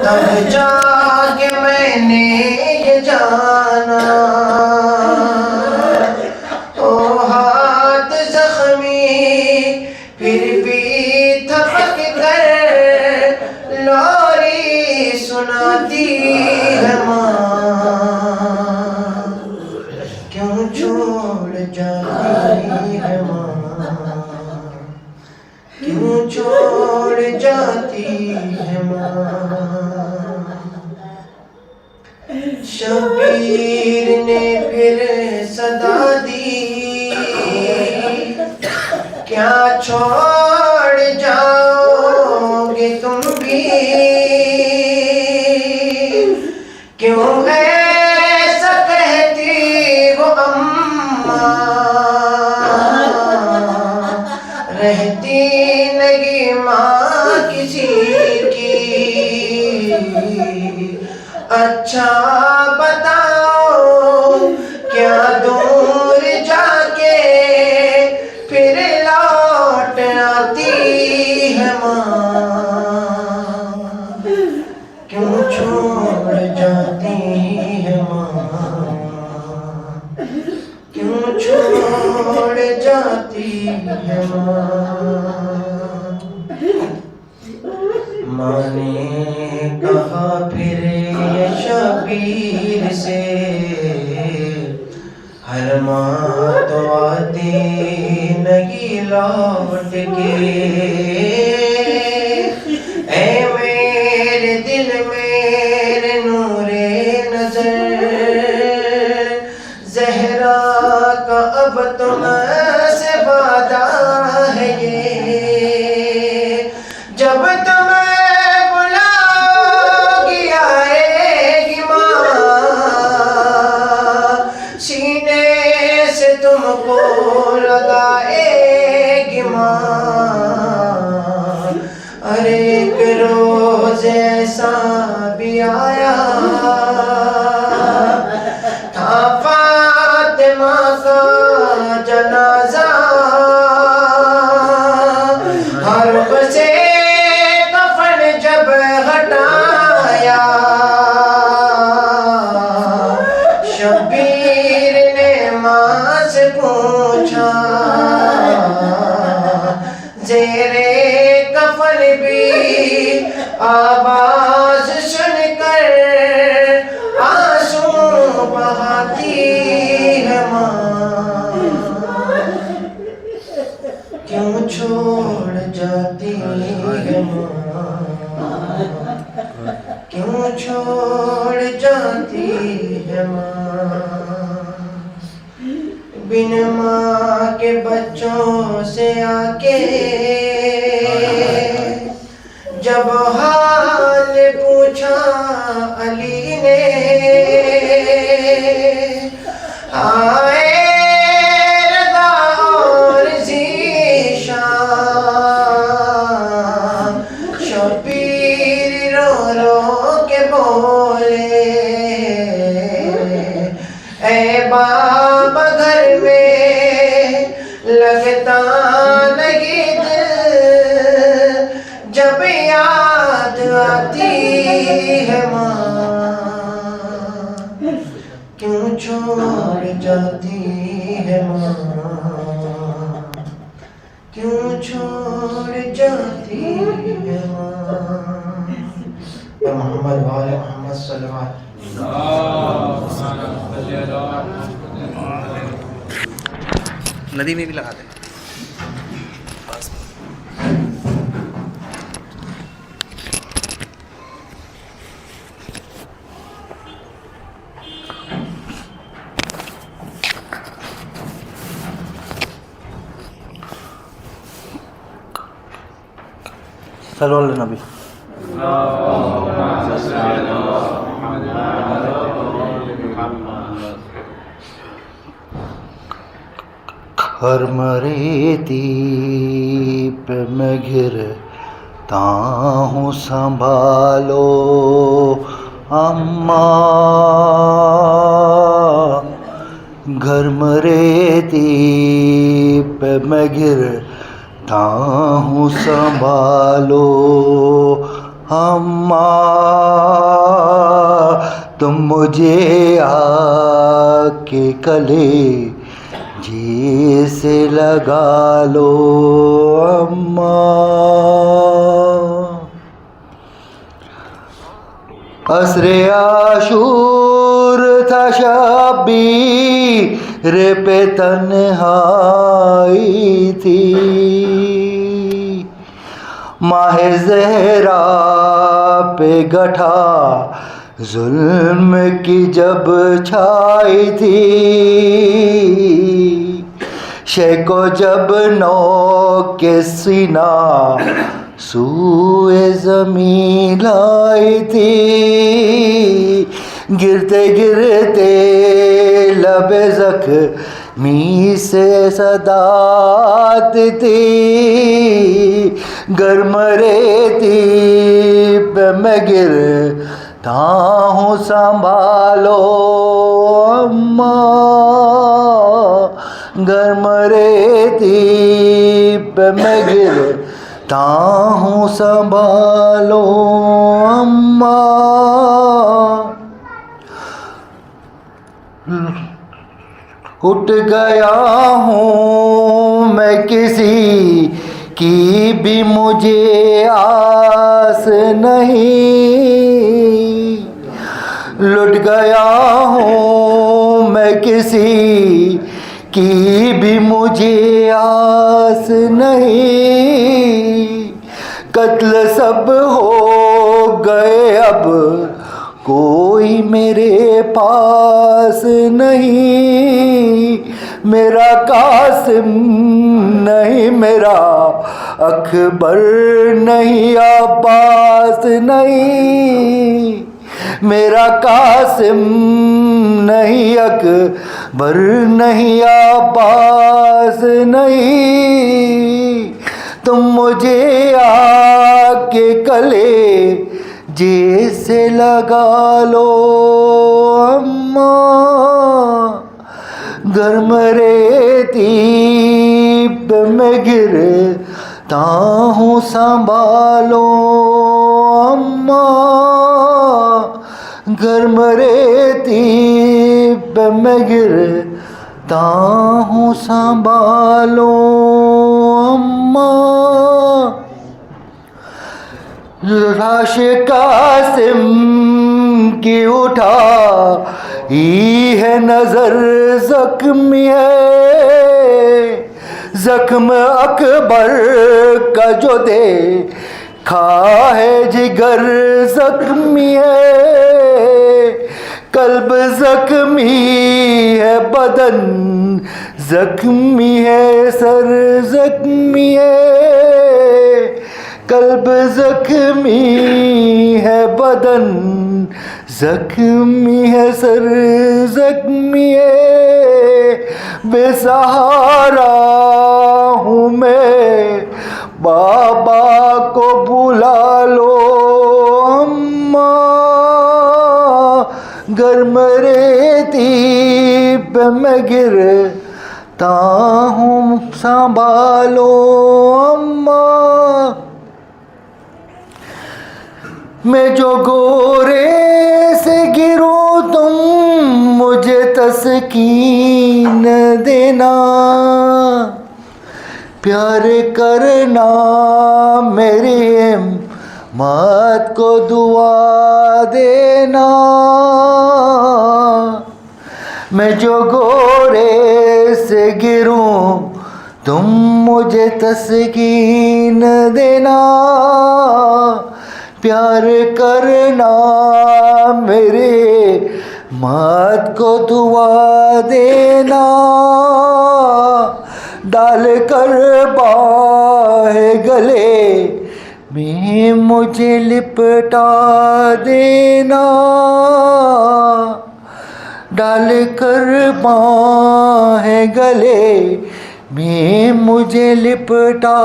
تب جا کے میں نے یہ جانا او ہاتھ زخمی پھر بھی تھپک کر لوری سناتی ہے ماں، کیوں چھوڑ جاتی ہے ماں، کیوں چھوڑ جاتی ہے ماں۔ شبیر نے پھر صدا دی، کیا چھوڑ جاؤ گے تم بھی، کیوں ایسا کہتی وہ اماں، رہتی نہیں ماں کسی کی، اچھا بتاؤ کیا دور جا کے پھر لوٹ آتی ہے ماں، کیوں چھوڑ جاتی ہے ماں، کیوں چھوڑ جاتی ہے ماں۔ ماں نے کہا پھر یہ شبیر سے، ہر ماں تو آتی نہیں لوٹ کے، اے میرے دل میرے نور نظر، زہرا کا اب تم سے وعدہ ہے یہ، جب تم بلاؤگی آئے گی ماں، سینے سے تم کو لگائے گی ماں، ارے ایک روز ایسا بھی آیا تھا فاطمہ کا جنازہ، حرب سے کفن جب ہٹایا، شبیر نے ماں سے پوچھا، زیرے کفن بھی آواز سن کر آنسو بہاتی ہے ماں، کیوں چھوڑ جاتی ہے ماں، کیوں چھوڑ جاتی ہے ماں۔ بن ماں کے بچوں سے آ کے جب حال پوچھا علی نے، آئے رضا اور ذیشان، شبیر رو رو کے بولے، اے بابا گھر میں لگتا نہیں دل، جب یاد آتی ہے ماں، کیوں چھوڑ جاتی ہے ماں، کیوں چھوڑ جاتی ہے ماں۔ اور محمد وآل محمد صلی اللہ علیہ وسلم۔ ندی میں بھی لگا دیں۔ صلو علی نبی۔ گھر مریتی پہ میں گرتا ہوں سنبھالو اماں، گھر مریتی پہ میں گرتا ہوں سنبھالو اماں تم مجھے آ کے کلے جی سے لگا لو اماں. عصر عاشور تھا شبیر پہ تنہائی تھی، ماہ زہرا پہ گٹھا ظلم کی جب چھائی تھی، شے کو جب نو کے سینہ سوئے زمین لائی تھی، گرتے گرتے لب زخمی سے صدا آتی تھی، گرم ریتی پہ میں گرتا ہوں سنبھالو اماں، گرم ریتی پہ میں گرتا ہوں سنبھالو اماں. اٹھ گیا ہوں میں کسی کی بھی مجھے آس نہیں، لٹ گیا ہوں میں کسی کی بھی مجھے آس نہیں، قتل سب ہو گئے اب کوئی میرے پاس نہیں، میرا قاسم نہیں، میرا اکبر نہیں، عباس نہیں، میرا قاسم نہیں، اکبر نہیں، عباس نہیں. تم مجھے آ کے کلے جیسے لگا لو اماں، گرم ریتی پہ میں گرتا ہوں سنبھالو اماں، گرم ریتی پہ میں گرتا ہوں سنبھالو اماں. لاش قاسم کی اٹھائی ہے نظر زخمی ہے، زخم اکبر کا جو دیکھا ہے جگر زخمی ہے، قلب زخمی ہے، بدن زخمی ہے، سر زخمی ہے، قلب زخمی ہے، بدن زخمی ہے، سر زخمی ہے، بے سہارا ہوں میں بابا کو بلا لو اماں، گرم ریتی پہ میں گرتا ہوں سنبھالو اماں. میں جو گورے سے گروں تم مجھے تسکین دینا، پیار کرنا میری ہمت کو دعا دینا، میں جو گورے سے گروں تم مجھے تسکین دینا، پیار کرنا میرے مات کو دعا دینا، ڈال کر باہ گلے میں مجھے لپٹا دینا، ڈال کر باہ گلے میں مجھے لپٹا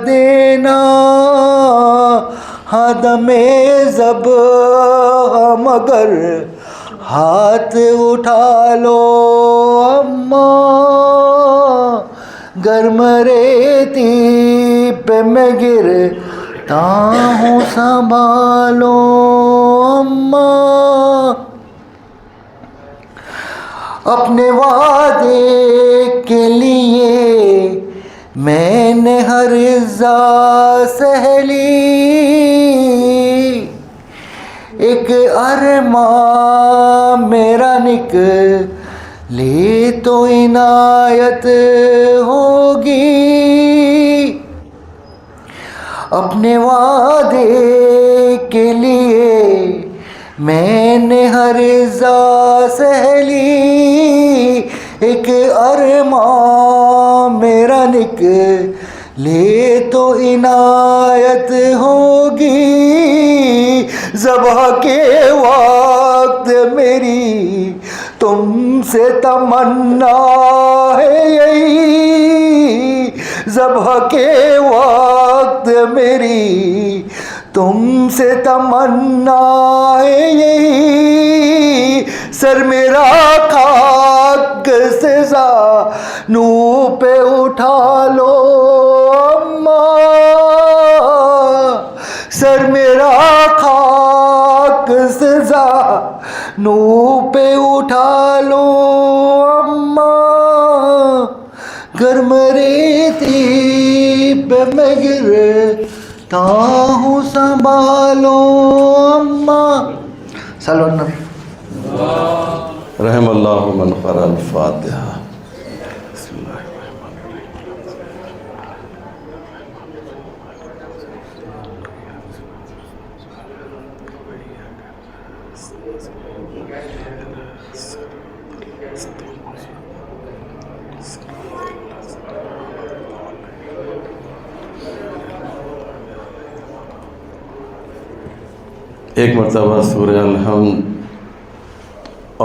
دینا، ہاں دم زب مگر ہاتھ اٹھا لو اماں، گرم ریتی پہ میں گرتا تاہوں سنبھالو اماں، اپنے وعدے کے لیے میں نے ہر رضا سہ لی، ایک ارمان میرا نکلے تو عنایت ہوگی، اپنے وعدے کے لیے میں نے ہر رضا سہ لی، ایک ارمان میرا نکلے تو عنایت ہوگی، ذبح کے وقت میری تم سے تمنا ہے یہی، ذبح کے وقت میری تم سے تمنا ہے یہی، سر میرا خاک سے زانوں پہ اٹھا لو اماں، سر میرا خاک سے زانوں پہ اٹھا لو اماں، گر مریتی پہ میں گرتا ہوں سنبھالو اماں۔ صلو علی النبی۔ رحم اللہ من قرأ الفاتحہ۔ بسم اللہ الرحمن ایک مرتبہ سورہ الحمد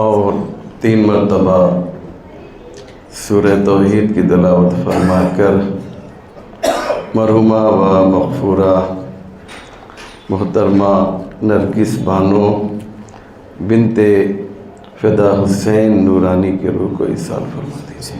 اور 3 مرتبہ سورہ توحید کی تلاوت فرما کر مرحومہ و مغفورہ محترمہ نرگس بانو بنت فدا حسین نورانی کے روح کو ایصال فرما دیجیے۔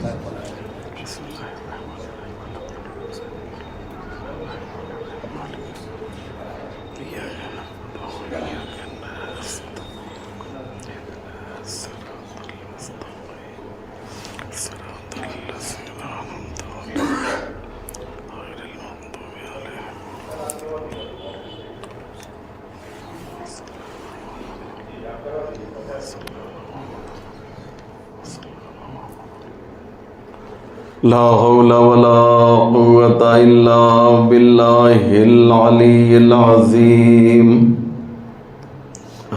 لا حول ولا قوة الا باللہ العلی العظیم،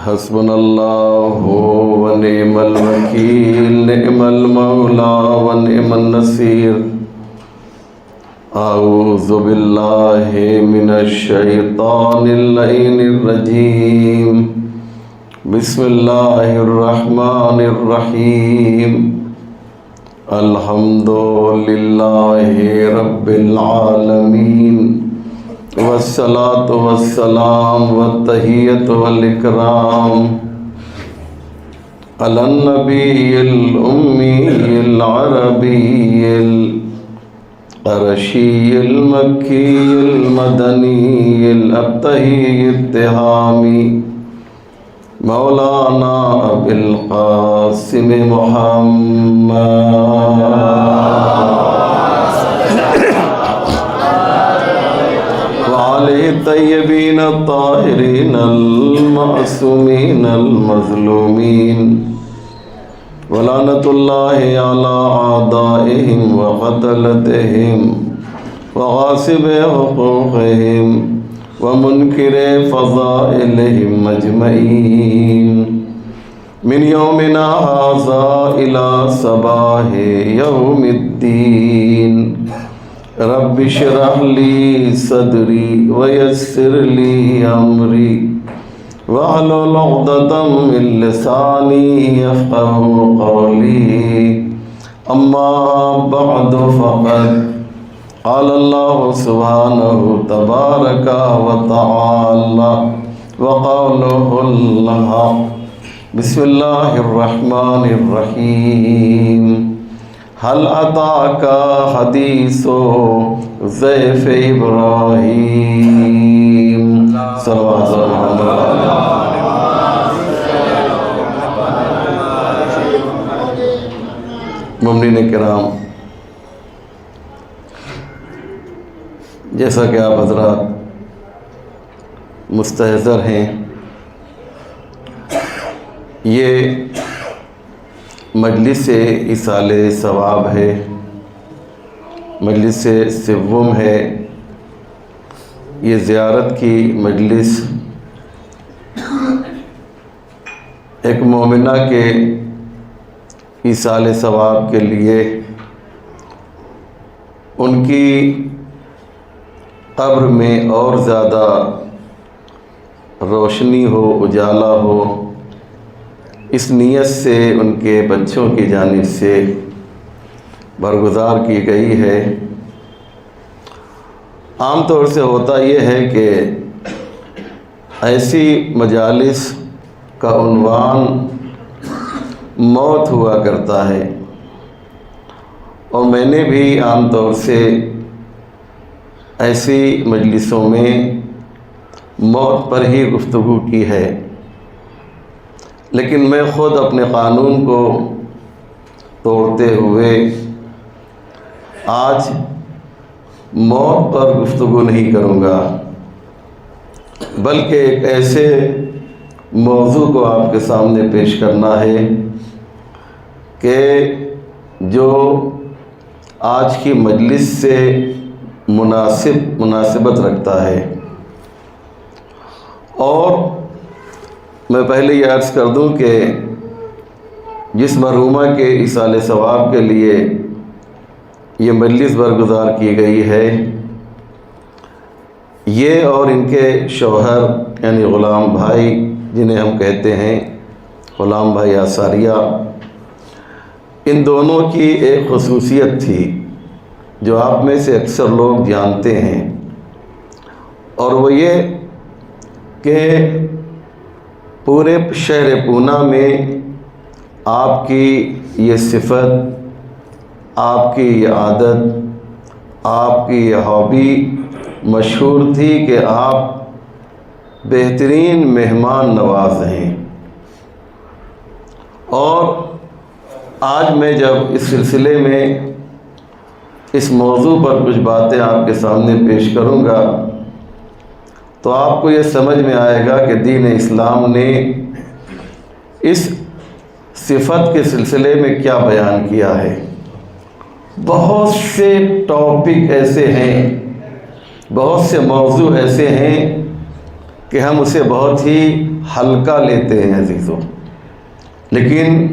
حسبنا اللہ ونعم الوکیل، نعم المولا ونعم النصیر، اعوذ باللہ من الشیطان اللعین الرجیم، بسم اللہ الرحمن الرحیم، الحمد للہ رب العالمین، والصلاة والسلام والتحیۃ والاکرام علی النبی الامی العربی القرشی المکی المدنی الابتہی التہامی، مولانا ابی القاسم محمد وعلی الطیبین الطاہرین المعصومین المظلومین، ولعنۃ اللہ علی اعدائہم وقتلتہم وغاصب حقوقہم ومنکر فضائلہم اجمعین، من یومنا ھذا الی صباح یوم الدین، رب اشرح لی صدری ویسر لی امری واحلل عقدۃ من لسانی یفقہوا قولی، اما بعد فقد قال اللہ سبحانہ تبارک و تعالی وقولہ الحق، بسم اللہ الرحمن الرحیم، حل اتاک حدیث ضیف ابراہیم صلوات ممنین کرام، جیسا کہ آپ حضرات مستحضر ہیں، یہ مجلس ایصال ثواب ہے، مجلس سوم ہے، یہ زیارت کی مجلس ایک مومنہ کے ایصال ثواب کے لیے ان کی قبر میں اور زیادہ روشنی ہو، اجالا ہو، اس نیت سے ان کے بچوں کی جانب سے برگزار کی گئی ہے۔ عام طور سے ہوتا یہ ہے کہ ایسی مجالس کا عنوان موت ہوا کرتا ہے، اور میں نے بھی عام طور سے ایسی مجلسوں میں موت پر ہی گفتگو کی ہے، لیکن میں خود اپنے قانون کو توڑتے ہوئے آج موت پر گفتگو نہیں کروں گا، بلکہ ایک ایسے موضوع کو آپ کے سامنے پیش کرنا ہے کہ جو آج کی مجلس سے مناسبت رکھتا ہے۔ اور میں پہلے یہ عرض کر دوں کہ جس مرحومہ کے ایصال ثواب کے لیے یہ مجلس برگزار کی گئی ہے، یہ اور ان کے شوہر یعنی غلام بھائی، جنہیں ہم کہتے ہیں غلام بھائی آثاریہ، ان دونوں کی ایک خصوصیت تھی جو آپ میں سے اکثر لوگ جانتے ہیں، اور وہ یہ کہ پورے شہر پونا میں آپ کی یہ صفت، آپ کی یہ عادت، آپ کی یہ ہابی مشہور تھی کہ آپ بہترین مہمان نواز ہیں۔ اور آج میں جب اس سلسلے میں اس موضوع پر کچھ باتیں آپ کے سامنے پیش کروں گا تو آپ کو یہ سمجھ میں آئے گا کہ دین اسلام نے اس صفت کے سلسلے میں کیا بیان کیا ہے۔ بہت سے ٹاپک ایسے ہیں، بہت سے موضوع ایسے ہیں کہ ہم اسے بہت ہی ہلکا لیتے ہیں عزیزوں، لیکن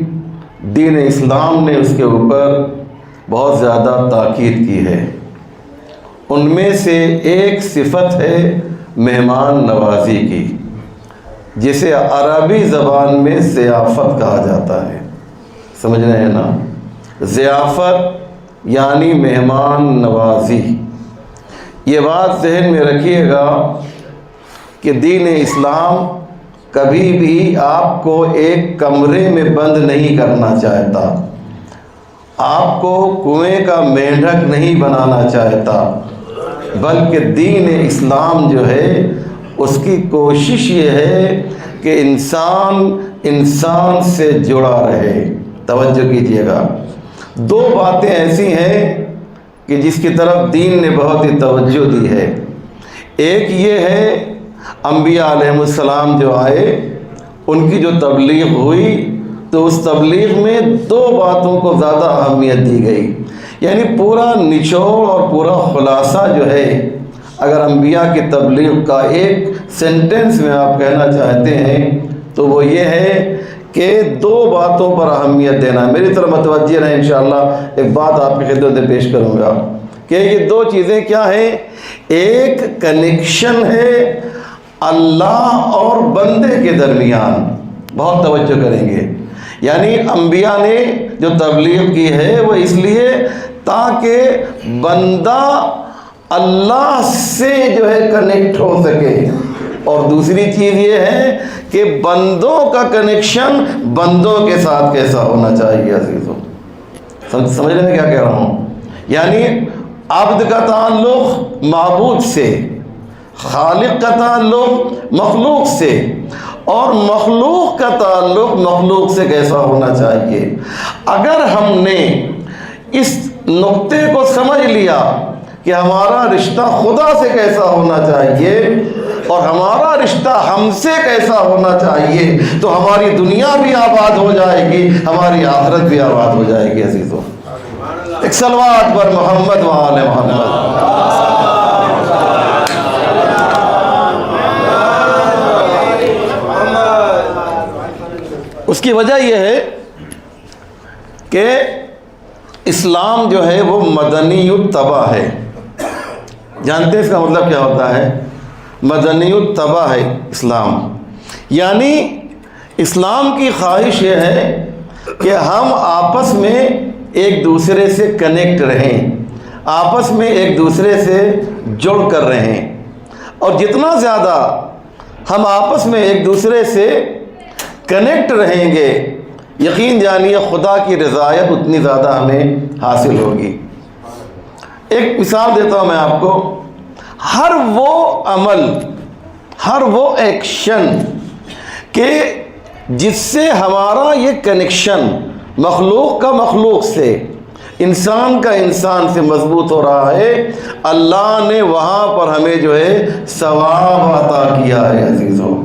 دین اسلام نے اس کے اوپر بہت زیادہ تاکید کی ہے۔ ان میں سے ایک صفت ہے مہمان نوازی کی، جسے عربی زبان میں ضیافت کہا جاتا ہے۔ سمجھ رہے ہیں نا؟ ضیافت یعنی مہمان نوازی۔ یہ بات ذہن میں رکھیے گا کہ دین اسلام کبھی بھی آپ کو ایک کمرے میں بند نہیں کرنا چاہتا، آپ کو کنویں کا مینڈھک نہیں بنانا چاہتا، بلکہ دین اسلام جو ہے اس کی کوشش یہ ہے کہ انسان سے جڑا رہے۔ توجہ کیجیے گا، دو باتیں ایسی ہیں کہ جس کی طرف دین نے بہت ہی توجہ دی ہے۔ ایک یہ ہے انبیاء علیہ السلام جو آئے، ان کی جو تبلیغ ہوئی تو اس تبلیغ میں دو باتوں کو زیادہ اہمیت دی گئی، یعنی پورا نچوڑ اور پورا خلاصہ جو ہے، اگر انبیاء کی تبلیغ کا ایک سینٹنس میں آپ کہنا چاہتے ہیں تو وہ یہ ہے کہ دو باتوں پر اہمیت دینا۔ میری طرف متوجہ رہیں، انشاءاللہ ایک بات آپ کی خدمت میں پیش کروں گا کہ یہ دو چیزیں کیا ہیں۔ ایک کنیکشن ہے اللہ اور بندے کے درمیان، بہت توجہ کریں گے، یعنی انبیاء نے جو تبلیغ کی ہے وہ اس لیے تاکہ بندہ اللہ سے جو ہے کنیکٹ ہو سکے، اور دوسری چیز یہ ہے کہ بندوں کا کنیکشن بندوں کے ساتھ کیسا ہونا چاہیے عزیزوں۔ سمجھ رہے ہیں کیا کہہ رہا ہوں؟ یعنی عبد کا تعلق معبود سے، خالق کا تعلق مخلوق سے، اور مخلوق کا تعلق مخلوق سے کیسا ہونا چاہیے۔ اگر ہم نے اس نقطے کو سمجھ لیا کہ ہمارا رشتہ خدا سے کیسا ہونا چاہیے اور ہمارا رشتہ ہم سے کیسا ہونا چاہیے، تو ہماری دنیا بھی آباد ہو جائے گی، ہماری آخرت بھی آباد ہو جائے گی۔ عزیزوں، ایک صلوات پر محمد و آل محمد۔ اس کی وجہ یہ ہے کہ اسلام جو ہے وہ مدنی الطبع ہے۔ جانتے ہیں اس کا مطلب کیا ہوتا ہے؟ مدنی الطبع ہے اسلام، یعنی اسلام کی خواہش یہ ہے کہ ہم آپس میں ایک دوسرے سے کنیکٹ رہیں، آپس میں ایک دوسرے سے جڑ کر رہیں، اور جتنا زیادہ ہم آپس میں ایک دوسرے سے کنیکٹ رہیں گے، یقین جانیے خدا کی رضایت اتنی زیادہ ہمیں حاصل ہوگی۔ ایک مثال دیتا ہوں میں آپ کو، ہر وہ عمل، ہر وہ ایکشن کہ جس سے ہمارا یہ کنیکشن مخلوق کا مخلوق سے، انسان کا انسان سے مضبوط ہو رہا ہے، اللہ نے وہاں پر ہمیں جو ہے ثواب عطا کیا ہے۔ عزیزوں،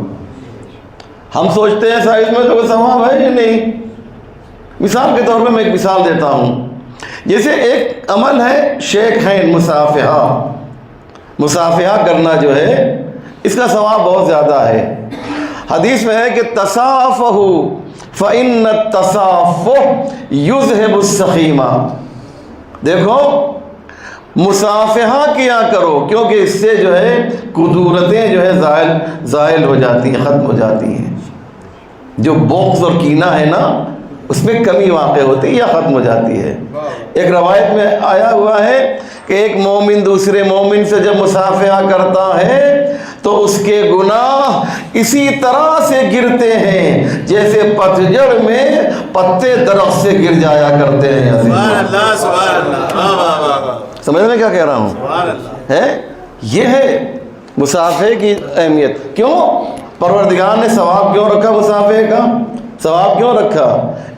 ہم سوچتے ہیں سائز میں تو کوئی ثواب ہے یا نہیں۔ مثال کے طور پہ میں ایک مثال دیتا ہوں، جیسے ایک عمل ہے شیخین مصافحہ، مصافحہ کرنا جو ہے اس کا ثواب بہت زیادہ ہے۔ حدیث میں ہے کہ تصافحوا فإن التصافح يذهب السقیمہ۔ دیکھو، مصافحہ کیا کرو، کیونکہ اس سے جو ہے کدورتیں جو ہے زائل ہو جاتی ہیں، ختم ہو جاتی ہیں۔ جو بغض اور کینہ ہے نا، اس میں کمی واقع ہوتی ہے یا ختم ہو جاتی ہے۔ ایک روایت میں آیا ہوا ہے کہ ایک مومن دوسرے مومن سے جب مصافحہ کرتا ہے تو اس کے گناہ اسی طرح سے گرتے ہیں جیسے پتجھڑ میں پتے درخت سے گر جایا کرتے ہیں۔ سبحان اللہ، سبحان اللہ، سمجھ میں کیا کہہ رہا ہوں؟ ہے یہ ہے مصافحے کی اہمیت۔ کیوں پروردگار نے ثواب کیوں رکھا؟ مصافحے کا ثواب کیوں رکھا؟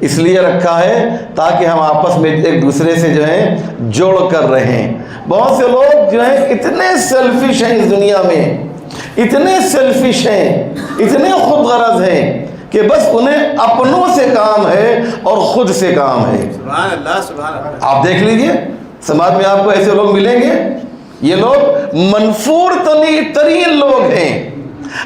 اس لیے رکھا ہے تاکہ ہم آپس میں ایک دوسرے سے جو ہے جوڑ کر رہیں۔ بہت سے لوگ جو ہیں اتنے سیلفش ہیں اس دنیا میں، اتنے سیلفش ہیں، اتنے خود غرض ہیں کہ بس انہیں اپنوں سے کام ہے اور خود سے کام ہے۔ سبحان اللہ، سبحان اللہ۔ آپ دیکھ لیجئے سماج میں آپ کو ایسے لوگ ملیں گے، یہ لوگ منفور ترین لوگ ہیں،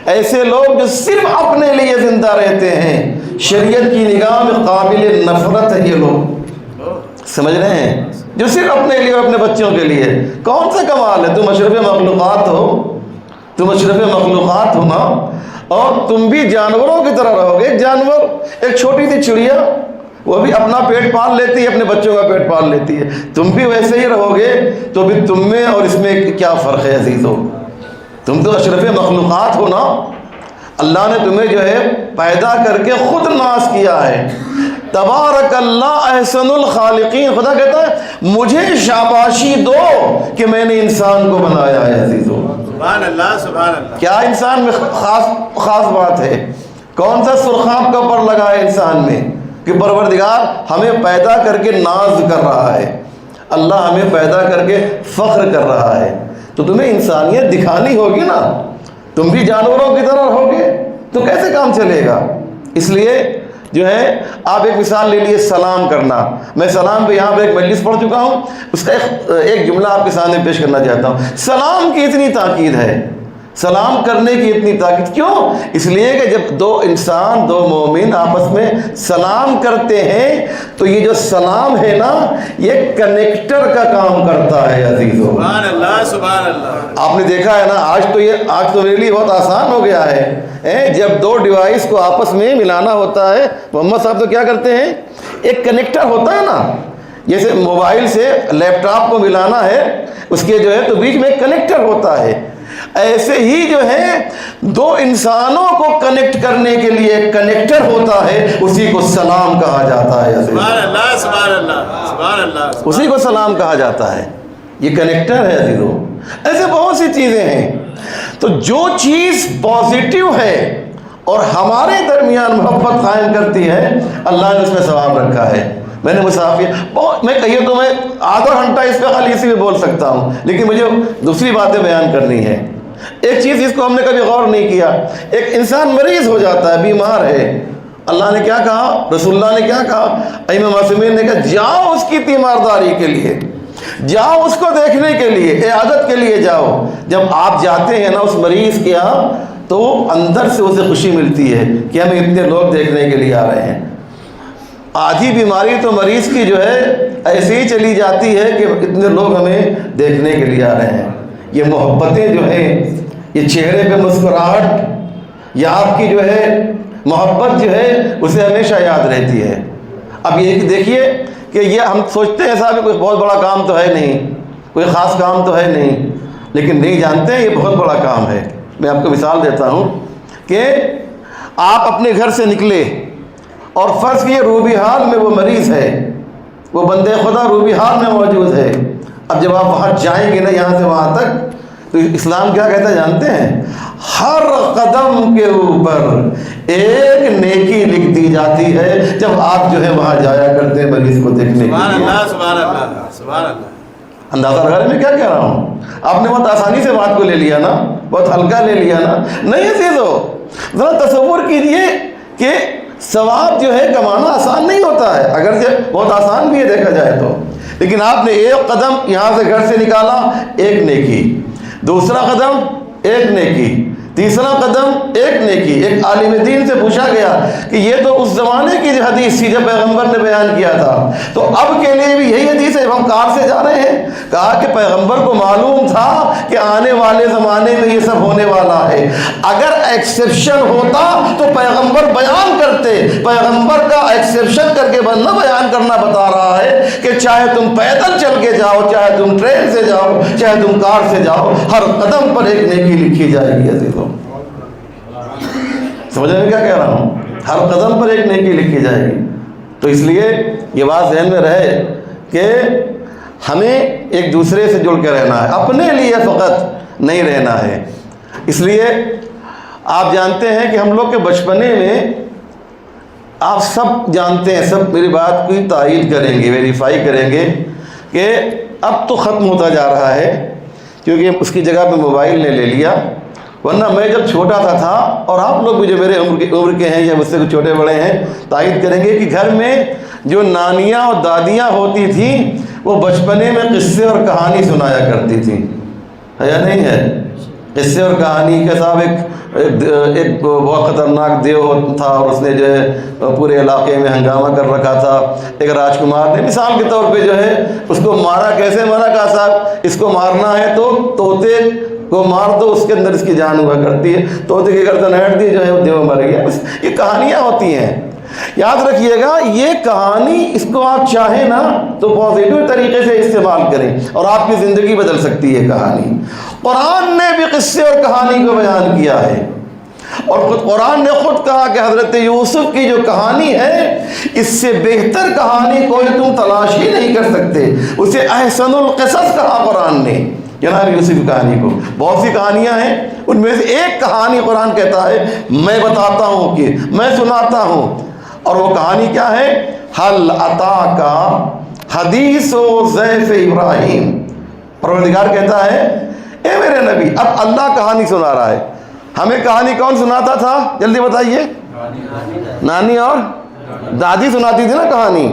ایسے لوگ جو صرف اپنے لیے زندہ رہتے ہیں، شریعت کی نگاہ میں قابل نفرت ہے یہ لوگ، سمجھ رہے ہیں؟ جو صرف اپنے لیے اور اپنے بچوں کے لیے۔ کون سا کمال ہے؟ تم اشرف مخلوقات ہو، تم اشرف مخلوقات ہو نا، اور تم بھی جانوروں کی طرح رہو گے۔ ایک جانور، ایک چھوٹی سی چڑیا، وہ بھی اپنا پیٹ پال لیتی ہے، اپنے بچوں کا پیٹ پال لیتی ہے، تم بھی ویسے ہی رہو گے، تو بھی تم میں اور اس میں کیا فرق ہے عزیزو؟ تم تو اشرف مخلوقات ہو نا، اللہ نے تمہیں جو ہے پیدا کر کے خود ناز کیا ہے۔ تبارک اللہ احسن الخالقین، خدا کہتا ہے مجھے شاباشی دو کہ میں نے انسان کو بنایا ہے۔ عزیزو سبحان اللہ، سبحان اللہ۔ کیا انسان میں خاص بات ہے؟ کون سا سرخاب کا پر لگا ہے انسان میں کہ پروردگار ہمیں پیدا کر کے ناز کر رہا ہے، اللہ ہمیں پیدا کر کے فخر کر رہا ہے، تو تمہیں انسانیت دکھانی ہوگی نا۔ تم بھی جانوروں کی طرح رہوگے تو کیسے کام چلے گا؟ اس لیے جو ہے آپ ایک مثال لے لیے سلام کرنا۔ میں سلام پہ یہاں پہ ایک مجلس پڑھ چکا ہوں، اس کا ایک جملہ آپ کے سامنے پیش کرنا چاہتا ہوں۔ سلام کی اتنی تاکید ہے، سلام کرنے کی اتنی تاکید کیوں؟ اس لیے کہ جب دو انسان، دو مومن آپس میں سلام کرتے ہیں تو یہ جو سلام ہے نا، یہ کنیکٹر کا کام کرتا ہے عزیزو۔ سبحان اللہ، سبحان اللہ۔ آپ نے دیکھا ہے نا، آج تو میرے لیے بہت آسان ہو گیا ہے، جب دو ڈیوائس کو آپس میں ملانا ہوتا ہے، محمد صاحب تو کیا کرتے ہیں، ایک کنیکٹر ہوتا ہے نا، جیسے موبائل سے لیپ ٹاپ کو ملانا ہے، اس کے جو ہے تو بیچ میں ایک کنیکٹر ہوتا ہے، ایسے ہی جو ہے دو انسانوں کو کنیکٹ کرنے کے لیے ایک کنیکٹر ہوتا ہے، اسی کو سلام کہا جاتا ہے۔ سبحان اللہ، سبحان اللہ۔ اسی کو سلام کہا جاتا ہے، یہ کنیکٹر ہے عزیزو۔ ایسے بہت سی چیزیں ہیں، تو جو چیز پازیٹیو ہے اور ہمارے درمیان محبت قائم کرتی ہے، اللہ نے اس میں ثواب رکھا ہے۔ میں نے مسافر میں کہیے تو میں آدھا گھنٹہ اس پہ خالی اسی میں بول سکتا ہوں، لیکن مجھے دوسری باتیں بیان کرنی ہے۔ ایک چیز جس کو ہم نے کبھی غور نہیں کیا، ایک انسان مریض ہو جاتا ہے، بیمار ہے، اللہ نے کیا کہا، رسول اللہ نے کیا کہا، ائمہ معصومین نے کہا جاؤ اس کی تیمارداری کے لیے، جاؤ اس کو دیکھنے کے لیے، عیادت کے لیے جاؤ۔ جب آپ جاتے ہیں نا اس مریض کے یہاں تو اندر سے اسے خوشی ملتی ہے کہ ہمیں اتنے لوگ دیکھنے کے لیے آ رہے ہیں۔ آدھی بیماری تو مریض کی جو ہے ایسے ہی چلی جاتی ہے کہ اتنے لوگ ہمیں دیکھنے کے لیے آ رہے ہیں۔ یہ محبتیں جو ہیں، یہ چہرے پہ مسکراہٹ، یہ آپ کی جو ہے محبت جو ہے اسے ہمیشہ یاد رہتی ہے۔ اب یہ کہ دیکھیے کہ یہ ہم سوچتے ہیں صاحب کوئی بہت بڑا کام تو ہے نہیں، کوئی خاص کام تو ہے نہیں، لیکن نہیں جانتے ہیں یہ بہت بڑا کام ہے۔ میں آپ کو مثال دیتا ہوں کہ آپ اپنے گھر سے نکلے اور فرض کیے روبی حال میں وہ مریض ہے، وہ بندے خدا روبی حال میں موجود ہے۔ اب جب آپ وہاں جائیں گے نا یہاں سے وہاں تک، تو اسلام کیا کہتا ہے جانتے ہیں؟ ہر قدم کے اوپر ایک نیکی لکھ دی جاتی ہے جب آپ جو ہے وہاں جایا کرتے ہیں مریض کو دیکھنے کے لیے۔ سبحان اللہ، سبحان اللہ۔ اندازہ لگا رہے میں کیا کہہ رہا ہوں؟ آپ نے بہت آسانی سے بات کو لے لیا نا، بہت ہلکا لے لیا نا۔ نہیں عزیزو، ذرا تصور کیجئے کہ ثواب جو ہے کمانا آسان نہیں ہوتا ہے، اگر بہت آسان بھی ہے دیکھا جائے تو، لیکن آپ نے ایک قدم یہاں سے گھر سے نکالا، ایک نیکی، دوسرا قدم ایک نیکی، تیسرا قدم ایک نیکی۔ ایک عالم دین سے پوچھا گیا کہ یہ تو اس زمانے کی جو حدیث تھی جب پیغمبر نے بیان کیا تھا، تو اب کے لیے بھی یہی حدیث ہے، ہم کار سے جا رہے ہیں؟ کہا کہ پیغمبر کو معلوم تھا کہ آنے والے زمانے میں یہ سب ہونے والا ہے، اگر ایکسیپشن ہوتا تو پیغمبر بیان کرتے۔ پیغمبر کا ایکسیپشن کر کے بندہ بیان کرنا بتا رہا ہے کہ چاہے تم پیدل چل کے جاؤ، چاہے تم ٹرین سے جاؤ، چاہے تم کار سے جاؤ، ہر قدم پر ایک نیکی لکھی جائے گی عزیزوں۔ سمجھے میں کیا کہہ رہا ہوں؟ ہر قدم پر ایک نیکی لکھی جائے گی۔ تو اس لیے یہ بات ذہن میں رہے کہ ہمیں ایک دوسرے سے جڑ کے رہنا ہے، اپنے لیے فقط نہیں رہنا ہے۔ اس لیے آپ جانتے ہیں کہ ہم لوگ کے بچپنے میں، آپ سب جانتے ہیں، سب میری بات کی تائید کریں گے، ویریفائی کریں گے کہ اب تو ختم ہوتا جا رہا ہے، کیونکہ اس کی جگہ پہ موبائل نے لے لیا۔ ورنہ میں جب چھوٹا سا تھا، اور آپ لوگ بھی جو میرے عمر کے ہیں یا مجھ سے کچھ چھوٹے بڑے ہیں تائید کریں گے کہ گھر میں جو نانیاں اور دادیاں ہوتی تھیں وہ بچپنے میں قصے اور کہانی سنایا کرتی تھیں، ہے یا نہیں ہے؟ قصے اور کہانی کے صاحب ایک بہت خطرناک دیو تھا، اور اس نے جو ہے پورے علاقے میں ہنگامہ کر رکھا تھا۔ ایک راجکمار نے مثال کے طور پہ جو ہے اس کو مارا، کیسے مارا؟ کہا صاحب اس کو مارنا ہے تو طوطے کو مار دو، اس کے اندر اس کی جان ہوا کرتی ہے، طوطے کی گردن ہٹ دی جو ہے وہ دیو مر گیا۔ بس یہ کہانیاں ہوتی ہیں، یاد رکھیے گا۔ یہ کہانی اس کو آپ چاہیں نا تو پازیٹیو طریقے سے استعمال کریں اور آپ کی زندگی بدل سکتی ہے کہانی۔ قرآن نے بھی قصے اور کہانی کو بیان کیا ہے، اور خود قرآن نے خود کہا کہ حضرت یوسف کی جو کہانی ہے اس سے بہتر کہانی کوئی تم تلاش ہی نہیں کر سکتے، اسے احسن القصص کہا قرآن نے جناب یوسف کی کہانی کو۔ بہت سی کہانیاں ہیں، ان میں سے ایک کہانی قرآن کہتا ہے میں بتاتا ہوں کہ میں سناتا ہوں، اور وہ کہانی کیا ہے؟ حل اتاک حدیث ضیف ابراہیم۔ پروردگار کہتا ہے اے میرے نبی، اب اللہ کہانی سنا رہا ہے۔ ہمیں کہانی کون سناتا تھا؟ جلدی بتائیے۔ نانی اور دادی سناتی تھی نا کہانی۔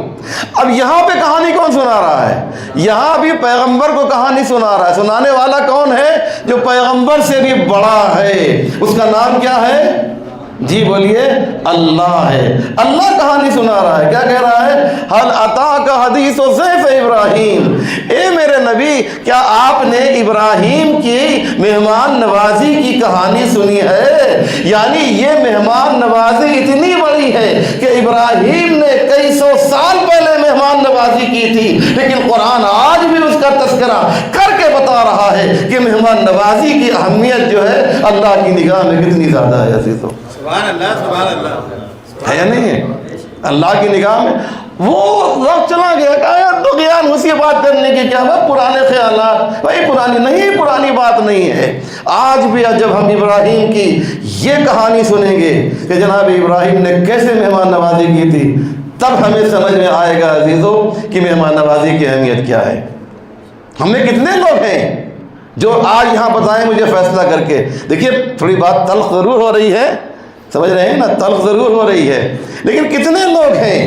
اب یہاں پہ کہانی کون سنا رہا ہے؟ یہاں بھی پیغمبر کو کہانی سنا رہا ہے۔ سنانے والا کون ہے؟ جو پیغمبر سے بھی بڑا ہے، اس کا نام کیا ہے؟ جی بولیے، اللہ ہے۔ اللہ کہانی سنا رہا ہے، کیا کہہ رہا ہے؟ حل اتاک حدیث ضیف ابراہیم، اے میرے نبی کیا آپ نے ابراہیم کی مہمان نوازی کی کہانی سنی ہے؟ یعنی یہ مہمان نوازی اتنی بڑی ہے کہ ابراہیم نے کئی سو سال پہلے مہمان نوازی کی تھی، لیکن قرآن آج بھی اس کا تذکرہ کر کے بتا رہا ہے کہ مہمان نوازی کی اہمیت جو ہے اللہ کی نگاہ میں کتنی زیادہ ہے عزیزو۔ سبحان اللہ، سبحان اللہ، ہے یا نہیں ہے؟ اللہ کی نگاہ میں وہ وقت چلا گیا، کہا یار تو گیا اسی بات کرنے کی کیا بات، پرانے خیالات، بھائی پرانی بات نہیں ہے۔ آج بھی جب ہم ابراہیم کی یہ کہانی سنیں گے کہ جناب ابراہیم نے کیسے مہمان نوازی کی تھی، تب ہمیں سمجھ میں آئے گا عزیزوں کہ مہمان نوازی کی اہمیت کیا ہے۔ ہم میں کتنے لوگ ہیں جو آج یہاں بتائیں مجھے فیصلہ کر کے، دیکھیے تھوڑی بات تلخ ضرور ہو رہی ہے، سمجھ رہے ہیں نا، تلخ ضرور ہو رہی ہے، لیکن کتنے لوگ ہیں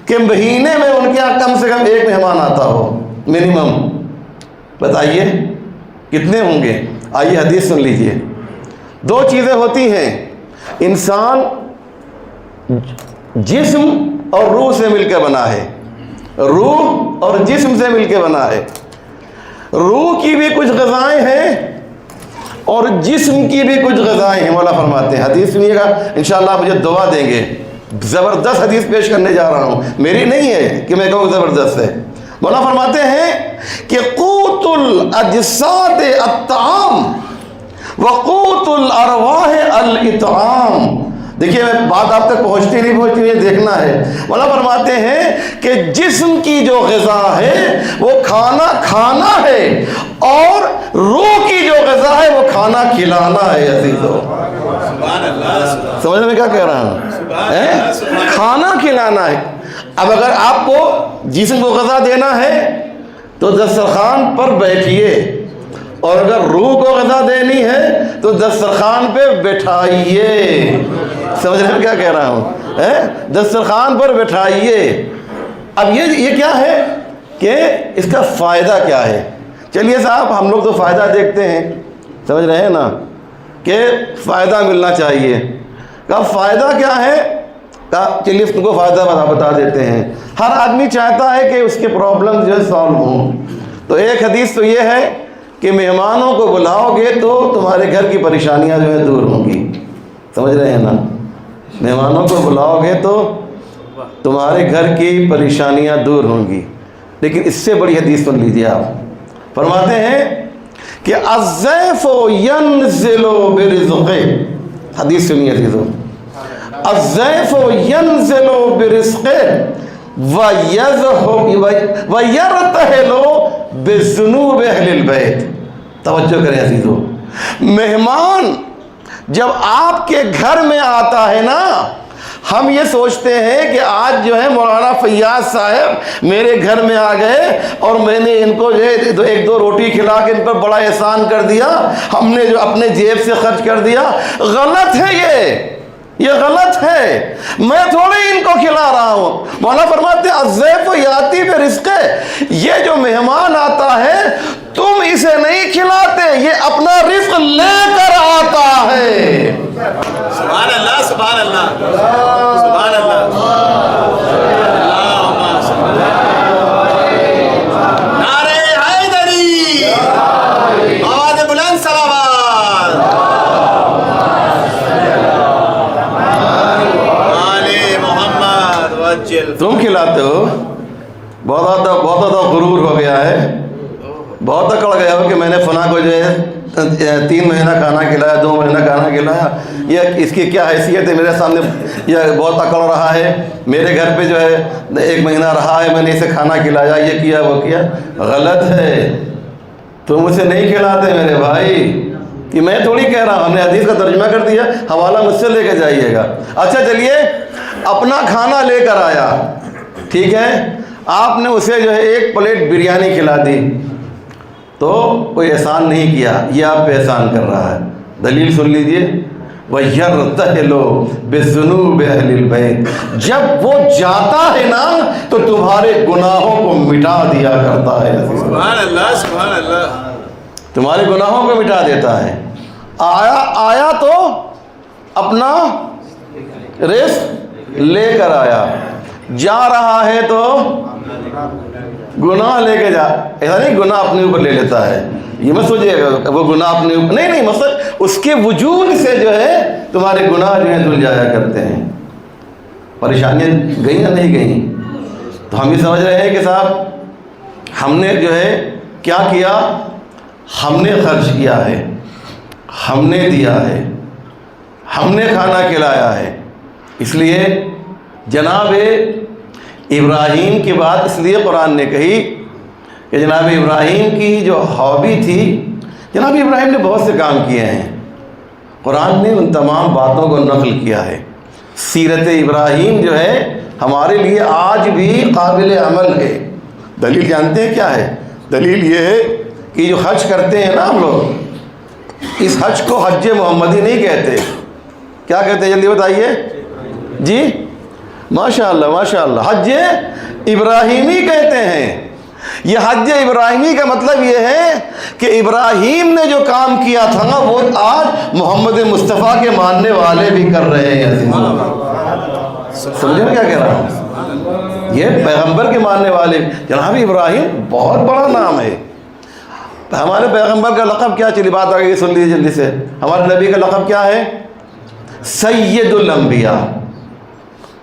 کہ مہینے میں ان کے یہاں کم سے کم ایک مہمان آتا ہو منیمم، بتائیے کتنے ہوں گے؟ آئیے حدیث سن لیجئے۔ دو چیزیں ہوتی ہیں، انسان جسم اور روح سے مل کے بنا ہے، روح اور جسم سے مل کے بنا ہے۔ روح کی بھی کچھ غذائیں ہیں اور جسم کی بھی کچھ غذائیں ہیں، مولا فرماتے ہیں، حدیث سنیے گا انشاءاللہ، مجھے دعا دیں گے، زبردست حدیث پیش کرنے جا رہا ہوں، میری نہیں ہے کہ میں کہوں زبردست ہے۔ مولا فرماتے ہیں کہ قوت الاجساد الطعام وقوت الارواح الاطعام۔ دیکھیے میں بات آپ تک پہنچتی نہیں پہنچتی یہ دیکھنا ہے۔ مولا فرماتے ہیں کہ جسم کی جو غذا ہے وہ کھانا ہے، اور روح کی جو غذا ہے وہ کھانا کھلانا ہے عزیزو۔ سمجھ میں کیا کہہ رہا ہوں؟ کھانا کھلانا ہے۔ اب اگر آپ کو جسم کو غذا دینا ہے تو دسترخوان پر بیٹھیے، اور اگر روح کو غذا دینی ہے تو دسترخوان پہ بٹھائیے۔ سمجھ رہے ہیں کیا کہہ رہا ہوں؟ دسترخوان پر بٹھائیے۔ اب یہ کیا ہے کہ اس کا فائدہ کیا ہے؟ چلیے صاحب ہم لوگ تو فائدہ دیکھتے ہیں، سمجھ رہے ہیں نا، کہ فائدہ ملنا چاہیے۔ کہا فائدہ کیا ہے؟ کہا چلیے اس کو فائدہ بتا دیتے ہیں۔ ہر آدمی چاہتا ہے کہ اس کے پرابلم جو ہے سالو ہوں۔ تو ایک حدیث تو یہ ہے کہ مہمانوں کو بلاؤ گے تو تمہارے گھر کی پریشانیاں جو ہے دور ہوں گی، سمجھ رہے ہیں نا، مہمانوں کو بلاؤ گے تو تمہارے گھر کی پریشانیاں دور ہوں گی۔ لیکن اس سے بڑی حدیث سن لیجیے آپ، فرماتے ہیں کہ الضیف ینزل برزقہ، حدیث سنیے عزیزو، الضیف ینزل برزقہ وَيَرْتَحِلُ بِذُنُوبِ أَهْلِ الْبَيْتِ۔ توجہ کریں عزیزو، مہمان جب آپ کے گھر میں آتا ہے نا، ہم یہ سوچتے ہیں کہ آج جو ہے مولانا فیاض صاحب میرے گھر میں آ گئے اور میں نے ان کو جو ہے ایک دو روٹی کھلا کے ان پر بڑا احسان کر دیا، ہم نے جو اپنے جیب سے خرچ کر دیا۔ غلط ہے یہ غلط ہے، میں تھوڑی ان کو کھلا رہا ہوں۔ مولا فرماتے ہیں الضیف یاتی برزقہ، یہ جو مہمان آتا ہے تم اسے نہیں کھلاتے، یہ اپنا رزق لے کر آتا ہے۔ سبحان اللہ، سبحان اللہ، سبحان اللہ، نعرہ حیدری، آواز بلند صلوات، آل محمد وجل۔ تم کھلاتے ہو، بہت زیادہ غرور ہو گیا ہے، بہت اکڑ گیا ہو کہ میں نے فلاں کو جو ہے 3 مہینہ کھانا کھلایا، 2 مہینہ کھانا کھلایا، یہ اس کی کیا حیثیت ہے میرے سامنے، یہ بہت اکڑ رہا ہے، میرے گھر پہ جو ہے 1 مہینہ رہا ہے، میں نے اسے کھانا کھلایا، یہ کیا وہ کیا۔ غلط ہے، تم اسے نہیں کھلاتے میرے بھائی، کہ میں تھوڑی کہہ رہا ہوں، ہم نے حدیث کا ترجمہ کر دیا، حوالہ مجھ سے لے کے جائیے گا۔ اچھا چلیے، اپنا کھانا لے کر آیا، ٹھیک ہے، آپ نے اسے جو ہے 1 پلیٹ بریانی کھلا دی، تو کوئی احسان نہیں کیا، یہ آپ پہ احسان کر رہا ہے۔ دلیل سن لیجئے، وَيَرْتَحِلُ بِذُنُوبِ أَهْلِ الْبَيْتِ، جب وہ جاتا ہے نا تو تمہارے گناہوں کو مٹا دیا کرتا ہے۔ سبحان اللہ، سبحان اللہ، تمہارے گناہوں کو مٹا دیتا ہے۔ آیا تو اپنا رزق لے کر آیا، جا رہا ہے تو گناہ لے کے جا، ایسا نہیں گناہ اپنے اوپر لے لیتا ہے، یہ مت سوچیے وہ گناہ اپنے اوپر، نہیں، مطلب اس کے وجود سے جو ہے تمہارے گناہ جو ہیں دھل جایا کرتے ہیں۔ پریشانیاں گئیں یا نہیں گئیں؟ تو ہم یہ سمجھ رہے ہیں کہ صاحب ہم نے جو ہے کیا کیا، ہم نے خرچ کیا ہے، ہم نے دیا ہے، ہم نے کھانا کھلایا ہے۔ اس لیے جناب ابراہیم کی بات اس لیے قرآن نے کہی کہ جناب ابراہیم کی جو ہابی تھی، جناب ابراہیم نے بہت سے کام کیے ہیں، قرآن نے ان تمام باتوں کو نقل کیا ہے۔ سیرت ابراہیم جو ہے ہمارے لیے آج بھی قابل عمل ہے۔ دلیل جانتے ہیں کیا ہے؟ دلیل یہ ہے کہ جو حج کرتے ہیں نا ہم لوگ، اس حج کو حج محمدی نہیں کہتے، کیا کہتے ہیں جلدی بتائیے جی؟ ماشاء اللہ ماشاء اللہ، حج ابراہیمی کہتے ہیں۔ یہ حج ابراہیمی کا مطلب یہ ہے کہ ابراہیم نے جو کام کیا تھا نا وہ آج محمد مصطفیٰ کے ماننے والے بھی کر رہے ہیں۔ سمجھے میں کیا کہہ رہا ہوں؟ یہ پیغمبر کے ماننے والے، جناب ابراہیم بہت بڑا نام ہے۔ ہمارے پیغمبر کا لقب کیا؟ چلی بات آ گئی، سن لیجیے جلدی سے۔ ہمارے نبی کا لقب کیا ہے؟ سید الانبیاء۔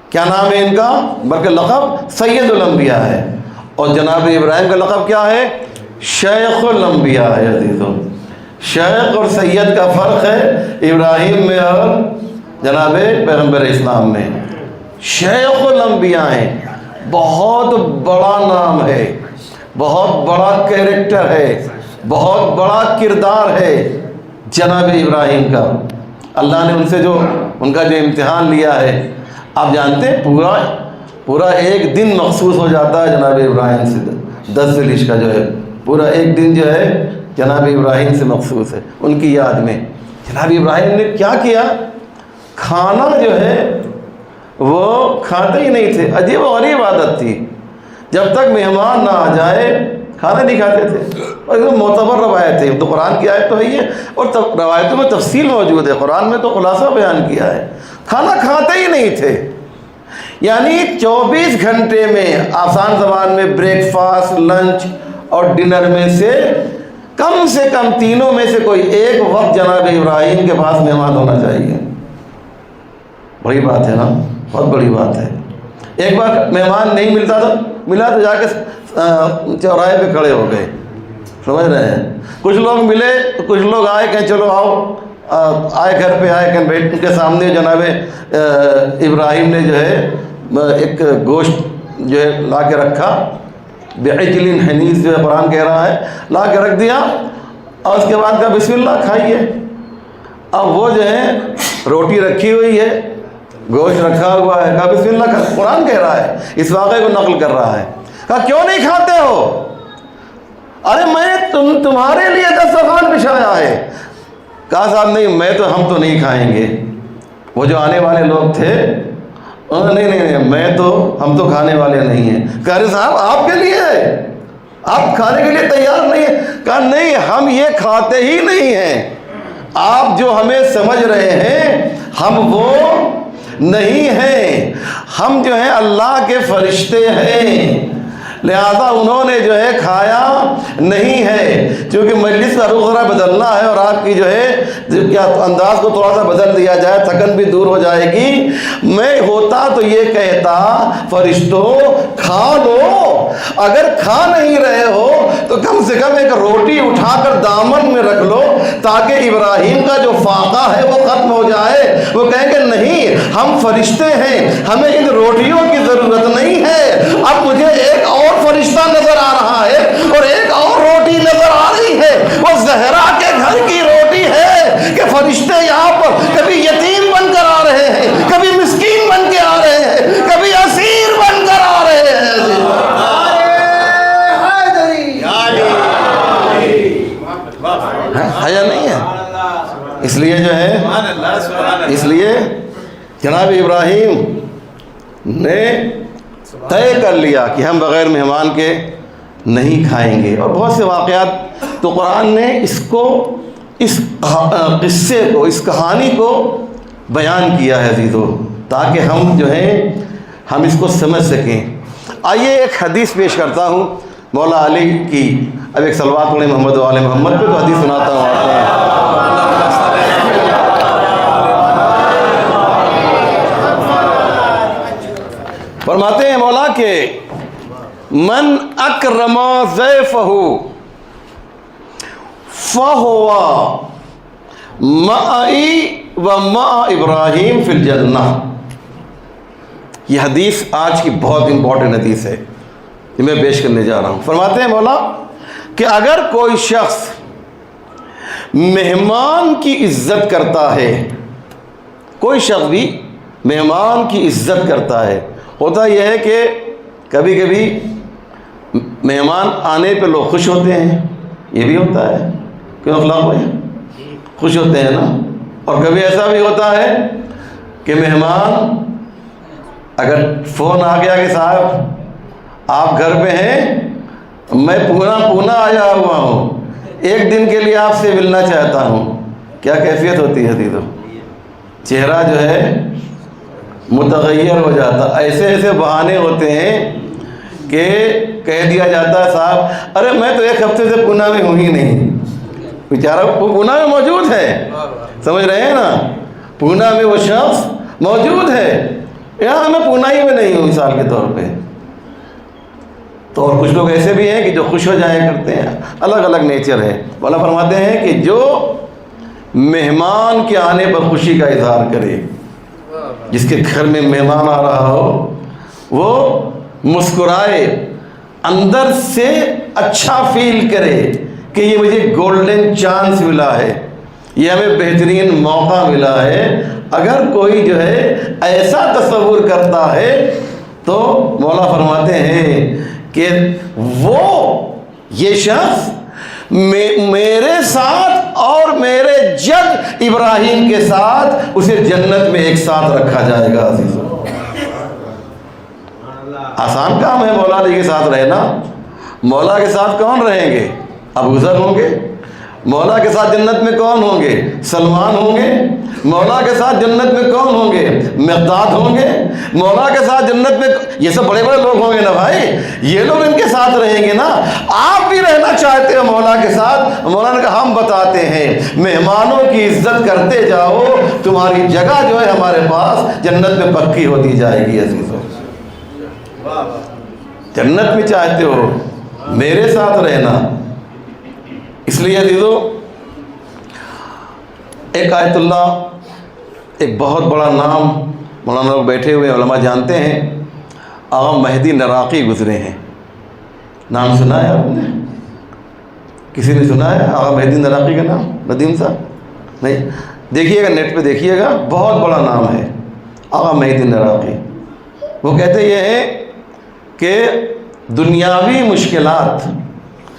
کیا نام ہے ان کا؟ بلکہ لقب سید الانبیاء ہے۔ اور جناب ابراہیم کا لقب کیا ہے؟ شیخ الانبیاء ہے۔ عزیزو، شیخ اور سید کا فرق ہے ابراہیم میں اور جناب پیغمبر اسلام میں۔ شیخ الانبیاء ہیں، بہت بڑا نام ہے، بہت بڑا کیریکٹر ہے، بہت بڑا کردار ہے جناب ابراہیم کا۔ اللہ نے ان سے جو ان کا جو امتحان لیا ہے، آپ جانتے ہیں پورا ایک دن مخصوص ہو جاتا ہے جناب ابراہیم سے، 10 ذی الحجہ کا جو ہے پورا ایک دن جو ہے جناب ابراہیم سے مخصوص ہے، ان کی یاد میں۔ جناب ابراہیم نے کیا کیا؟ کھانا جو ہے وہ کھاتے ہی نہیں تھے، عجیب و غریب عادت تھی، جب تک مہمان نہ آ جائے کھانا نہیں کھاتے تھے۔ اور ایک معتبر روایت ہے، تو قرآن کی آیت تو ہے یہ، اور روایتوں میں تفصیل موجود ہے، قرآن میں تو خلاصہ بیان کیا ہے، کھانا کھاتے ہی نہیں تھے۔ یعنی 24 گھنٹے میں آسان زبان میں بریک فاسٹ، لنچ اور ڈنر میں سے کم تینوں میں سے کوئی ایک وقت جناب ابراہیم کے پاس مہمان ہونا چاہیے۔ بڑی بات ہے نا، بہت بڑی بات ہے۔ ایک بار مہمان نہیں ملا تو جا کے چوراہے پہ کھڑے ہو گئے، سمجھ رہے ہیں؟ کچھ لوگ ملے، کچھ لوگ آئے کہ چلو آؤ، آئے گھر پہ آئے کہ بیٹھ کے سامنے جناب ابراہیم نے جو ہے ایک گوشت جو ہے لا کے رکھا، بعجل حنیذ جو ہے قرآن کہہ رہا ہے، لا کے رکھ دیا، اور اس کے بعد کہا بسم اللہ کھائیے۔ اب وہ جو ہے روٹی رکھی ہوئی ہے، گوشت رکھا ہوا ہے، کہا بسم اللہ کھا، قرآن کہہ رہا ہے، اس واقعے کو نقل کر رہا ہے۔ کہا کیوں نہیں کھاتے ہو؟ ارے میں تمہارے لیے دسترخوان بچھایا ہے۔ کہا صاحب نہیں، ہم تو نہیں کھائیں گے۔ وہ جو آنے والے لوگ تھے، نہیں ہم تو کھانے والے نہیں ہیں۔ کہا رہے صاحب آپ کے لیے ہے، آپ کھانے کے لیے تیار نہیں ہیں؟ کہا نہیں، ہم یہ کھاتے ہی نہیں ہیں، آپ جو ہمیں سمجھ رہے ہیں ہم وہ نہیں ہیں، ہم جو ہیں اللہ کے فرشتے ہیں، لہذا انہوں نے جو ہے کھایا نہیں ہے۔ چونکہ مجلس کا رخ ذرا بدلنا ہے اور آپ کی جو ہے کیا انداز کو تھوڑا سا بدل دیا جائے، تھکن بھی دور ہو جائے گی۔ میں ہوتا تو یہ کہتا فرشتوں کھا لو، اگر کھا نہیں رہے ہو تو کم سے کم ایک روٹی اٹھا کر دامن میں رکھ لو، تاکہ ابراہیم کا جو فاقہ ہے وہ ختم ہو جائے۔ وہ کہیں کہ نہیں، ہم فرشتے ہیں، ہمیں ان روٹیوں کی ضرورت نہیں ہے۔ اب مجھے ایک اور فرشتہ نظر آ رہا ہے اور ایک اور روٹی نظر آ رہی ہے، وہ زہرا کے گھر کی روٹی ہے کہ فرشتے یہاں پر کبھی یتیم بن کر آ رہے ہیں، کبھی مسکین بن کے آ رہے ہیں، کبھی اسیر بن کر آ رہے ہیں۔ ہے یا نہیں ہے؟ اس لیے جو ہے، اس لیے جناب ابراہیم نے طے کر لیا کہ ہم بغیر مہمان کے نہیں کھائیں گے۔ اور بہت سے واقعات تو قرآن نے اس قصے کو، اس کہانی کو بیان کیا ہے عزیزو، تاکہ ہم جو ہیں ہم اس کو سمجھ سکیں۔ آئیے ایک حدیث پیش کرتا ہوں مولا علی کی۔ اب ایک صلوات پڑھیں محمد و آل محمد پہ، تو حدیث سناتا ہوں آپ کو۔ فرماتے ہیں مولا کہ من اکرم ضیفہ فہو معی و مع ابراہیم فی الجنہ۔ یہ حدیث آج کی بہت امپورٹنٹ حدیث ہے، یہ میں پیش کرنے جا رہا ہوں۔ فرماتے ہیں مولا کہ اگر کوئی شخص مہمان کی عزت کرتا ہے، کوئی شخص بھی مہمان کی عزت کرتا ہے، ہوتا یہ ہے کہ کبھی کبھی مہمان آنے پہ لوگ خوش ہوتے ہیں، یہ بھی ہوتا ہے، کیوں اخلاق ہوئے خوش ہوتے ہیں نا، اور کبھی ایسا بھی ہوتا ہے کہ مہمان اگر فون آ گیا کہ صاحب آپ گھر پہ ہیں، میں پونا آیا ہوا ہوں، ایک دن کے لیے آپ سے ملنا چاہتا ہوں، کیا کیفیت ہوتی ہے عزیزو؟ چہرہ جو ہے متغیر ہو جاتا، ایسے ایسے بہانے ہوتے ہیں کہ کہہ دیا جاتا ہے صاحب ارے میں تو ایک ہفتے سے پونا میں ہوں ہی نہیں، بیچارہ وہ پونا میں موجود ہے، سمجھ رہے ہیں نا، پونا میں وہ شخص موجود ہے، یہاں میں پونا ہی میں نہیں ہوں مثال کے طور پہ۔ تو اور کچھ لوگ ایسے بھی ہیں کہ جو خوش ہو جایا کرتے ہیں، الگ الگ نیچر ہے۔ مولا فرماتے ہیں کہ جو مہمان کے آنے پر خوشی کا اظہار کرے، جس کے گھر میں مہمان آ رہا ہو وہ مسکرائے، اندر سے اچھا فیل کرے کہ یہ مجھے گولڈن چانس ملا ہے، یہ ہمیں بہترین موقع ملا ہے۔ اگر کوئی جو ہے ایسا تصور کرتا ہے تو مولا فرماتے ہیں کہ وہ یہ شخص میرے ساتھ اور میرے جد ابراہیم کے ساتھ اسے جنت میں ایک ساتھ رکھا جائے گا۔ عزیزو آسان کام ہے مولا علی کے ساتھ رہنا، مولا کے ساتھ کون رہیں گے؟ ابو ذر ہوں گے، مولا کے ساتھ جنت میں کون ہوں گے؟ سلمان ہوں گے، مولا کے ساتھ جنت میں کون ہوں گے؟ مقداد ہوں گے، مولا کے ساتھ جنت میں یہ سب بڑے بڑے لوگ ہوں گے نا بھائی، یہ لوگ ان کے ساتھ رہیں گے نا۔ آپ بھی رہنا چاہتے ہو مولا کے ساتھ؟ مولا نے کہا ہم بتاتے ہیں، مہمانوں کی عزت کرتے جاؤ، تمہاری جگہ جو ہے ہمارے پاس جنت میں پکی ہوتی جائے گی۔ عزیزو جنت میں چاہتے ہو میرے ساتھ رہنا، اس لیے عزیزو ایک آیت اللہ، ایک بہت بڑا نام مولانا لوگ بیٹھے ہوئے علماء جانتے ہیں، آغا مہدی نراقی گزرے ہیں، نام سنا ہے آپ نے؟ کسی نے سنا ہے آغا مہدی نراقی کا نام؟ ندیم صاحب نہیں؟ دیکھیے گا نیٹ پہ، دیکھیے گا، بہت بڑا نام ہے آغا مہدی نراقی۔ وہ کہتے یہ ہیں کہ دنیاوی مشکلات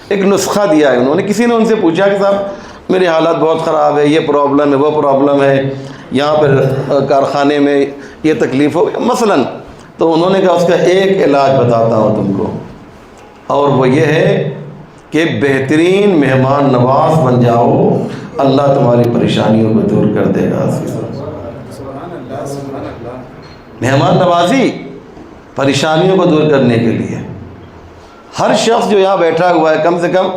ایک نسخہ دیا ہے انہوں نے، کسی نے ان سے پوچھا کہ صاحب میرے حالات بہت خراب ہے، یہ پرابلم ہے، وہ پرابلم ہے، یہاں پر کارخانے میں یہ تکلیف ہو مثلاً، تو انہوں نے کہا اس کا ایک علاج بتاتا ہوں تم کو، اور وہ یہ ہے کہ بہترین مہمان نواز بن جاؤ، اللہ تمہاری پریشانیوں کو دور کر دے گا۔ مہمان نوازی پریشانیوں کو دور کرنے کے لیے، ہر شخص جو یہاں بیٹھا ہوا ہے، کم سے کم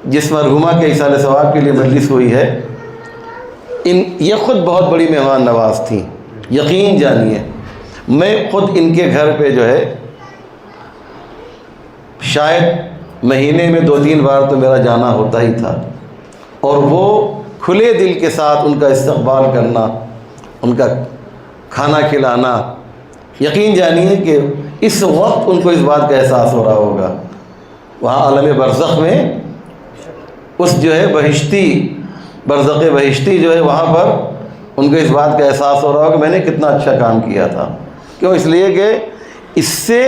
جس مرحومہ کے ایصال ثواب کے لیے مجلس ہوئی ہے، یہ خود بہت بڑی مہمان نواز تھیں، یقین جانیے۔ میں خود ان کے گھر پہ جو ہے شاید مہینے میں 2-3 بار تو میرا جانا ہوتا ہی تھا، اور وہ کھلے دل کے ساتھ ان کا استقبال کرنا، ان کا کھانا کھلانا، یقین جانیے کہ اس وقت ان کو اس بات کا احساس ہو رہا ہوگا، وہاں عالم برزخ میں اس جو ہے بہشتی، برزخ بہشتی جو ہے وہاں پر ان کو اس بات کا احساس ہو رہا ہوگا کہ میں نے کتنا اچھا کام کیا تھا۔ کیوں؟ اس لیے کہ اس سے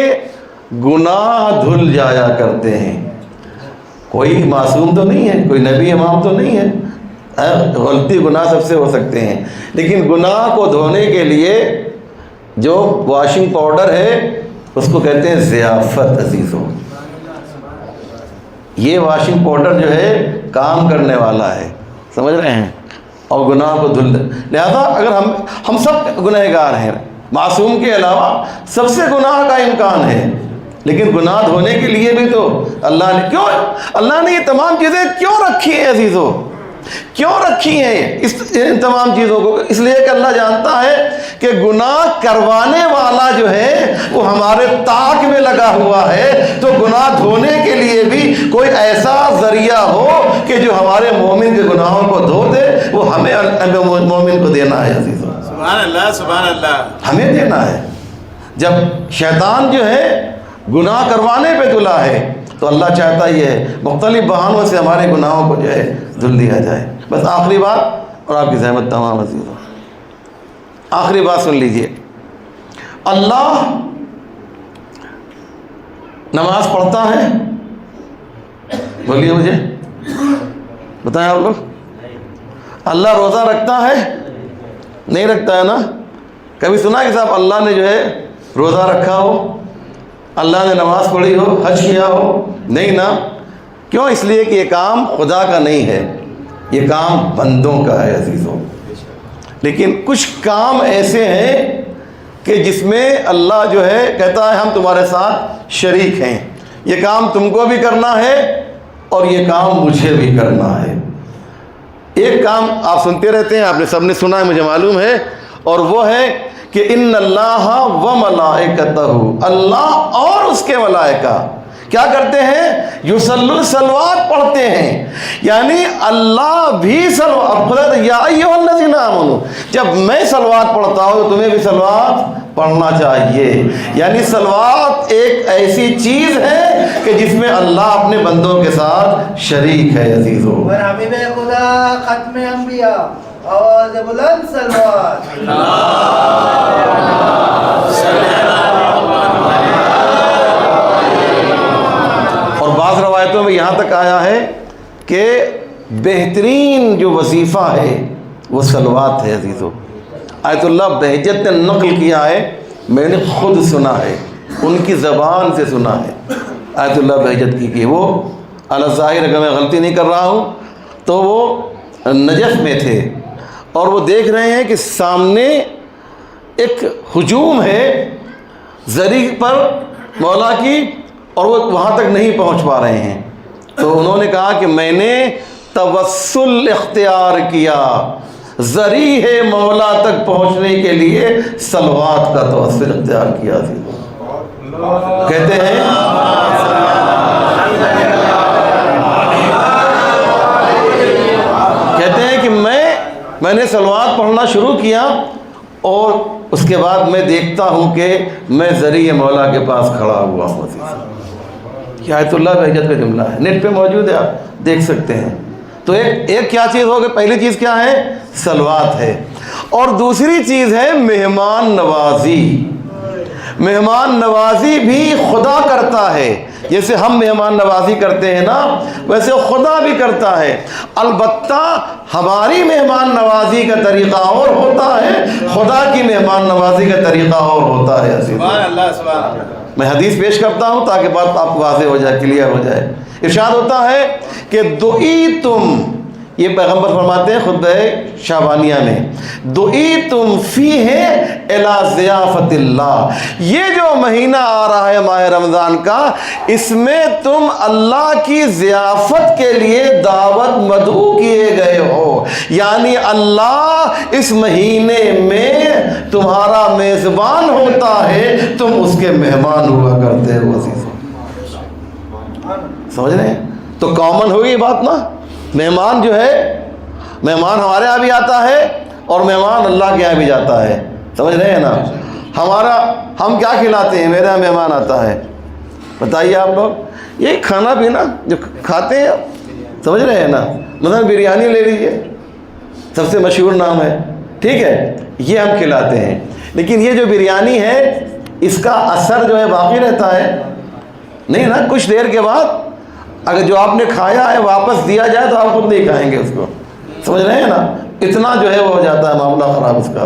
گناہ دھل جایا کرتے ہیں۔ کوئی معصوم تو نہیں ہے، کوئی نبی امام تو نہیں ہے، غلطی گناہ سب سے ہو سکتے ہیں، لیکن گناہ کو دھونے کے لیے جو واشنگ پاؤڈر ہے اس کو کہتے ہیں ضیافت۔ عزیزو یہ واشنگ پاؤڈر جو ہے کام کرنے والا ہے، سمجھ رہے ہیں، اور گناہ کو دھل، لہذا اگر ہم سب گنہگار ہیں، معصوم کے علاوہ سب سے گناہ کا امکان ہے، لیکن گناہ دھونے کے لیے بھی تو اللہ نے یہ تمام چیزیں کیوں رکھی ہیں؟ عزیزو کیوں رکھی ہیں ان تمام چیزوں کو؟ اس لیے کہ اللہ جانتا ہے کہ گناہ کروانے والا جو ہے وہ ہمارے طاق میں لگا ہوا ہے، تو گناہ دھونے کے لیے بھی کوئی ایسا ذریعہ ہو کہ جو ہمارے مومن کے گناہوں کو دھو دے، وہ ہمیں مومن کو دینا ہے۔ عزیزو سبحان اللہ، سبحان اللہ، ہمیں دینا ہے۔ جب شیطان جو ہے گناہ کروانے پہ تلا ہے تو اللہ چاہتا یہ ہے مختلف بہانوں سے ہمارے گناہوں کو جو ہے دھل دیا جائے. بس آخری بات اور آپ کی زحمت تمام عزیزوں, آخری بات سن لیجئے. اللہ نماز پڑھتا ہے؟ بولیے مجھے بتائیں آپ لوگ. اللہ روزہ رکھتا ہے؟ نہیں رکھتا ہے نا. کبھی سنا کہ صاحب اللہ نے جو ہے روزہ رکھا ہو, اللہ نے نماز پڑھی ہو, حج کیا ہو؟ نہیں نا. کیوں؟ اس لیے کہ یہ کام خدا کا نہیں ہے, یہ کام بندوں کا ہے عزیزوں. لیکن کچھ کام ایسے ہیں کہ جس میں اللہ جو ہے کہتا ہے ہم تمہارے ساتھ شریک ہیں, یہ کام تم کو بھی کرنا ہے اور یہ کام مجھے بھی کرنا ہے. ایک کام آپ سنتے رہتے ہیں, آپ نے سب نے سنا ہے, مجھے معلوم ہے, اور وہ ہے کہ ان اللہ و ملائکتہ, اللہ اور اس کے ملائکہ کیا کرتے ہیں؟ یصلون, صلوات پڑھتے ہیں. یعنی اللہ بھی صلوات, یا ایھا الذین آمنوا, جب میں صلوات پڑھتا ہوں تو تمہیں بھی صلوات پڑھنا چاہیے. یعنی صلوات ایک ایسی چیز ہے کہ جس میں اللہ اپنے بندوں کے ساتھ شریک ہے عزیزوں. اور حبیب خدا ختم انبیاء, آواز بلند صلوات. اور بعض روایتوں میں یہاں تک آیا ہے کہ بہترین جو وظیفہ ہے وہ صلوات ہے عزیزوں. آیت اللہ بہجت نے نقل کیا ہے, میں نے خود سنا ہے, ان کی زبان سے سنا ہے. آیت اللہ بہجت کی کہ وہ الظاہر, اگر میں غلطی نہیں کر رہا ہوں تو وہ نجف میں تھے اور وہ دیکھ رہے ہیں کہ سامنے ایک ہجوم ہے زری پر مولا کی, اور وہ وہاں تک نہیں پہنچ پا رہے ہیں. تو انہوں نے کہا کہ میں نے توسل اختیار کیا, زری ہے مولا تک پہنچنے کے لیے صلوات کا توسل اختیار کیا. کہتے ہیں کہ میں نے صلوات پڑھنا شروع کیا اور اس کے بعد میں دیکھتا ہوں کہ میں ذریعہ مولا کے پاس کھڑا ہوا ہوں. یہ آیت اللہ بہجت کا جملہ ہے, نیٹ پہ موجود ہے, آپ دیکھ سکتے ہیں. تو ایک کیا چیز ہوگی؟ پہلی چیز کیا ہے؟ صلوات ہے. اور دوسری چیز ہے مہمان نوازی. مہمان نوازی بھی خدا کرتا ہے, جیسے ہم مہمان نوازی کرتے ہیں نا ویسے خدا بھی کرتا ہے. البتہ ہماری مہمان نوازی کا طریقہ اور ہوتا ہے, خدا کی مہمان نوازی کا طریقہ اور ہوتا ہے. میں حدیث پیش کرتا ہوں تاکہ بات آپ کو واضح ہو جائے, کلیئر ہو جائے. ارشاد ہوتا ہے کہ دعیتم, یہ پیغمبر فرماتے ہیں خطبہ شعبانیہ میں, دعیتم فیہ الی ضیافت اللہ, یہ جو مہینہ آ رہا ہے ماہ رمضان کا, اس میں تم اللہ کی ضیافت کے لیے دعوت مدعو کیے گئے ہو. یعنی اللہ اس مہینے میں تمہارا میزبان ہوتا ہے, تم اس کے مہمان ہوا کرتے ہو عزیزوں. سمجھ رہے ہیں؟ تو کامن ہوگی یہ بات نا, مہمان جو ہے, مہمان ہمارے یہاں بھی آتا ہے اور مہمان اللہ کے یہاں بھی جاتا ہے. سمجھ رہے ہیں نا؟ ہم کیا کھلاتے ہیں؟ میرے یہاں مہمان آتا ہے, بتائیے آپ لوگ, یہ کھانا پینا جو کھاتے ہیں, سمجھ رہے ہیں نا؟ مثلا بریانی لے لیجیے, سب سے مشہور نام ہے, ٹھیک ہے, یہ ہم کھلاتے ہیں. لیکن یہ جو بریانی ہے اس کا اثر جو ہے باقی رہتا ہے نہیں نا. کچھ دیر کے بعد اگر جو آپ نے کھایا ہے واپس دیا جائے تو آپ خود نہیں کھائیں گے اس کو. سمجھ رہے ہیں نا؟ اتنا جو ہے وہ ہو جاتا ہے معاملہ خراب اس کا.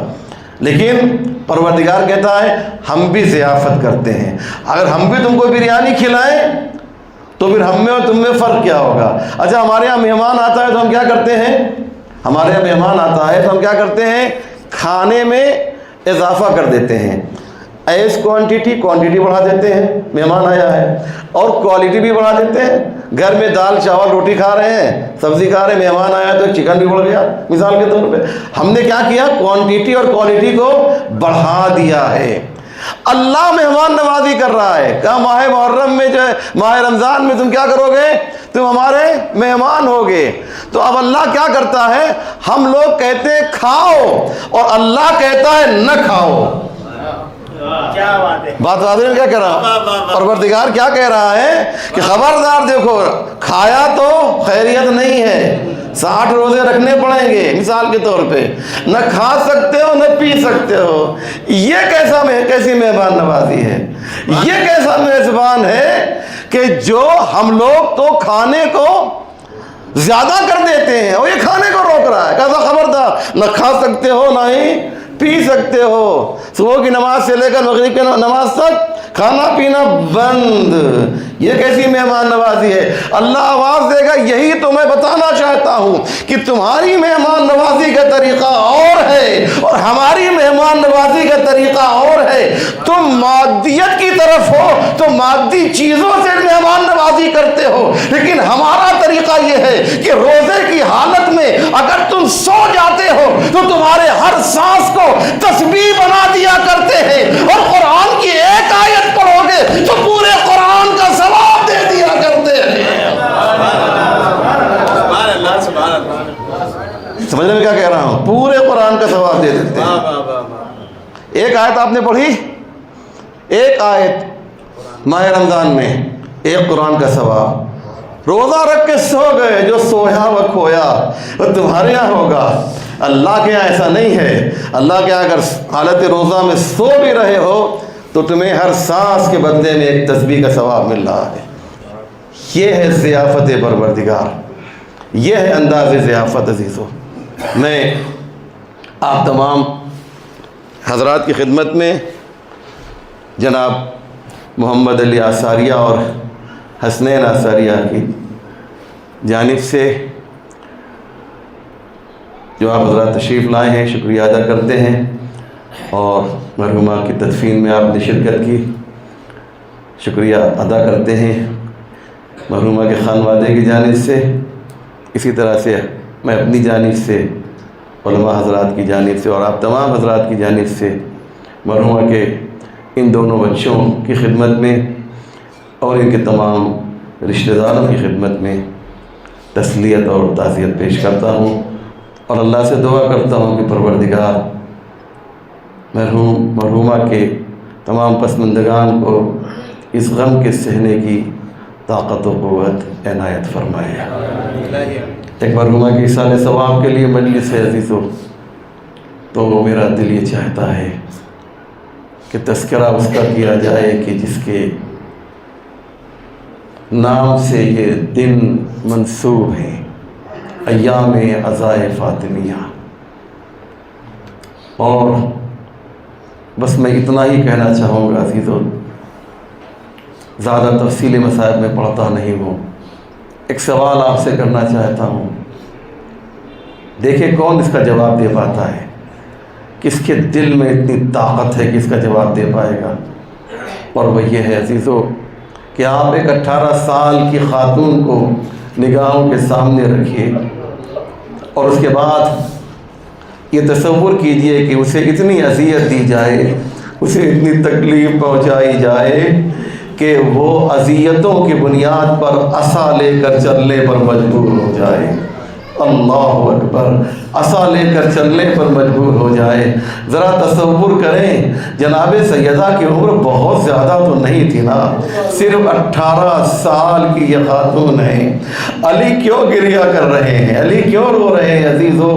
لیکن پروردگار کہتا ہے ہم بھی ضیافت کرتے ہیں. اگر ہم بھی تم کو بریانی کھلائیں تو پھر ہم میں اور تم میں فرق کیا ہوگا؟ اچھا, ہمارے یہاں مہمان آتا ہے تو ہم کیا کرتے ہیں؟ ہمارے یہاں مہمان آتا ہے تو ہم کیا کرتے ہیں؟ کھانے میں اضافہ کر دیتے ہیں. ایز کوانٹیٹی بڑھا دیتے ہیں, مہمان آیا ہے, اور کوالٹی بھی بڑھا دیتے ہیں. گھر میں دال چاول روٹی کھا رہے ہیں, سبزی کھا رہے ہیں, مہمان آیا تو چکن بھی بڑھ گیا مثال کے طور پہ. ہم نے کیا کیا؟ کوانٹیٹی اور کوالٹی کو بڑھا دیا ہے. اللہ مہمان نوازی کر رہا ہے. کہا ماہ محرم میں جو ہے, ماہ رمضان میں تم کیا کرو گے؟ تم ہمارے مہمان ہوگے. تو اب اللہ کیا کرتا ہے؟ ہم لوگ کہتے ہیں کھاؤ اور اللہ کہتا ہے نہ کھاؤ. بات واضح میں کیا کہہ رہا؟ پروردگار کیا کہہ رہا ہے کہ خبردار دیکھو، کھایا تو خیریت نہیں ہے، 60 روزے رکھنے پڑیں گے مثال کے طور پہ، نہ کھا سکتے ہو نہ پی سکتے ہو۔ یہ کیسی مہمان نوازی ہے، یہ کیسا میزبان ہے کہ جو ہم لوگ تو کھانے کو زیادہ کر دیتے ہیں اور یہ کھانے کو روک رہا ہے۔ کیسا خبردار، نہ کھا سکتے ہو نہ ہی پی سکتے ہو، صبح کی نماز سے لے کر مغرب کی نماز تک کھانا پینا بند۔ یہ کیسی مہمان نوازی ہے؟ اللہ آواز دے گا، یہی تو میں بتانا چاہتا ہوں کہ تمہاری مہمان نوازی کا طریقہ اور ہے اور ہماری مہمان نوازی کا طریقہ اور ہے۔ تم مادیت کی طرف ہو تو مادی چیزوں سے مہمان نوازی کرتے ہو، لیکن ہمارا طریقہ یہ ہے کہ روزے کی حالت میں اگر تم سو جاتے ہو تو تمہارے ہر سانس کو تسبیح بنا دیا کرتے ہیں، اور قرآن کی ایک آیت پڑھو گے تو پورے قرآن کا ثواب دے دیا کرتے ہیں۔ سمجھنے میں کیا کہہ رہا ہوں؟ پورے قرآن کا ثواب دے دیتے ہیں۔ ایک آیت آپ نے پڑھی، ایک آیت ماہ رمضان میں، ایک قرآن کا ثواب۔ روزہ رکھ کے سو گئے، جو سویا وہ کھویا، وہ تمہارے یہاں ہوگا۔ اللہ کے یہاں ایسا نہیں ہے۔ اللہ کے یہاں اگر حالت روزہ میں سو بھی رہے ہو تو تمہیں ہر سانس کے بدلے میں ایک تسبیح کا ثواب مل رہا ہے۔ یہ ہے ضیافت پروردگار، یہ ہے انداز ضیافت عزیزو۔ میں آپ تمام حضرات کی خدمت میں جناب محمد علی آثاریہ اور حسنین آثاریہ کی جانب سے جو آپ حضرات تشریف لائے ہیں، شکریہ ادا کرتے ہیں، اور مرحومہ کی تدفین میں آپ نے شرکت کی، شکریہ ادا کرتے ہیں مرحومہ کے خانوادے کی جانب سے۔ اسی طرح سے میں اپنی جانب سے، علماء حضرات کی جانب سے اور آپ تمام حضرات کی جانب سے مرحومہ کے ان دونوں بچوں کی خدمت میں اور ان کے تمام رشتہ داروں کی خدمت میں تسلیت اور تعزیت پیش کرتا ہوں، اور اللہ سے دعا کرتا ہوں کہ پروردگار مرحومہ کے تمام پسماندگان کو اس غم کے سہنے کی طاقت و قوت عنایت فرمائے۔ ایک مرحومہ کی ایصال ثواب کے لیے مجلس ہے عزیزو، تو میرا دل یہ چاہتا ہے کہ تذکرہ اس کا کیا جائے کہ جس کے نام سے یہ دن منسوب ہیں، ایام عزائے فاطمیہ۔ اور بس میں اتنا ہی کہنا چاہوں گا عزیزو، زیادہ تفصیلی مسائل میں پڑھتا نہیں ہوں، ایک سوال آپ سے کرنا چاہتا ہوں، دیکھیں کون اس کا جواب دے پاتا ہے، کس کے دل میں اتنی طاقت ہے کہ اس کا جواب دے پائے گا۔ اور وہ یہ ہے عزیزو کہ آپ ایک 18 سال کی خاتون کو نگاہوں کے سامنے رکھیے، اور اس کے بعد یہ تصور کیجئے کہ اسے اتنی اذیت دی جائے، اسے اتنی تکلیف پہنچائی جائے کہ وہ اذیتوں کی بنیاد پر عصا لے کر چلنے پر مجبور ہو جائے۔ اللہ اکبر، عصا لے کر چلنے پر مجبور ہو جائے۔ ذرا تصور کریں، جناب سیدہ کی عمر بہت زیادہ تو نہیں تھی نا، صرف 18 سال کی یہ خاتون ہیں۔ علی کیوں گریہ کر رہے ہیں، علی کیوں رو رہے ہیں عزیزو؟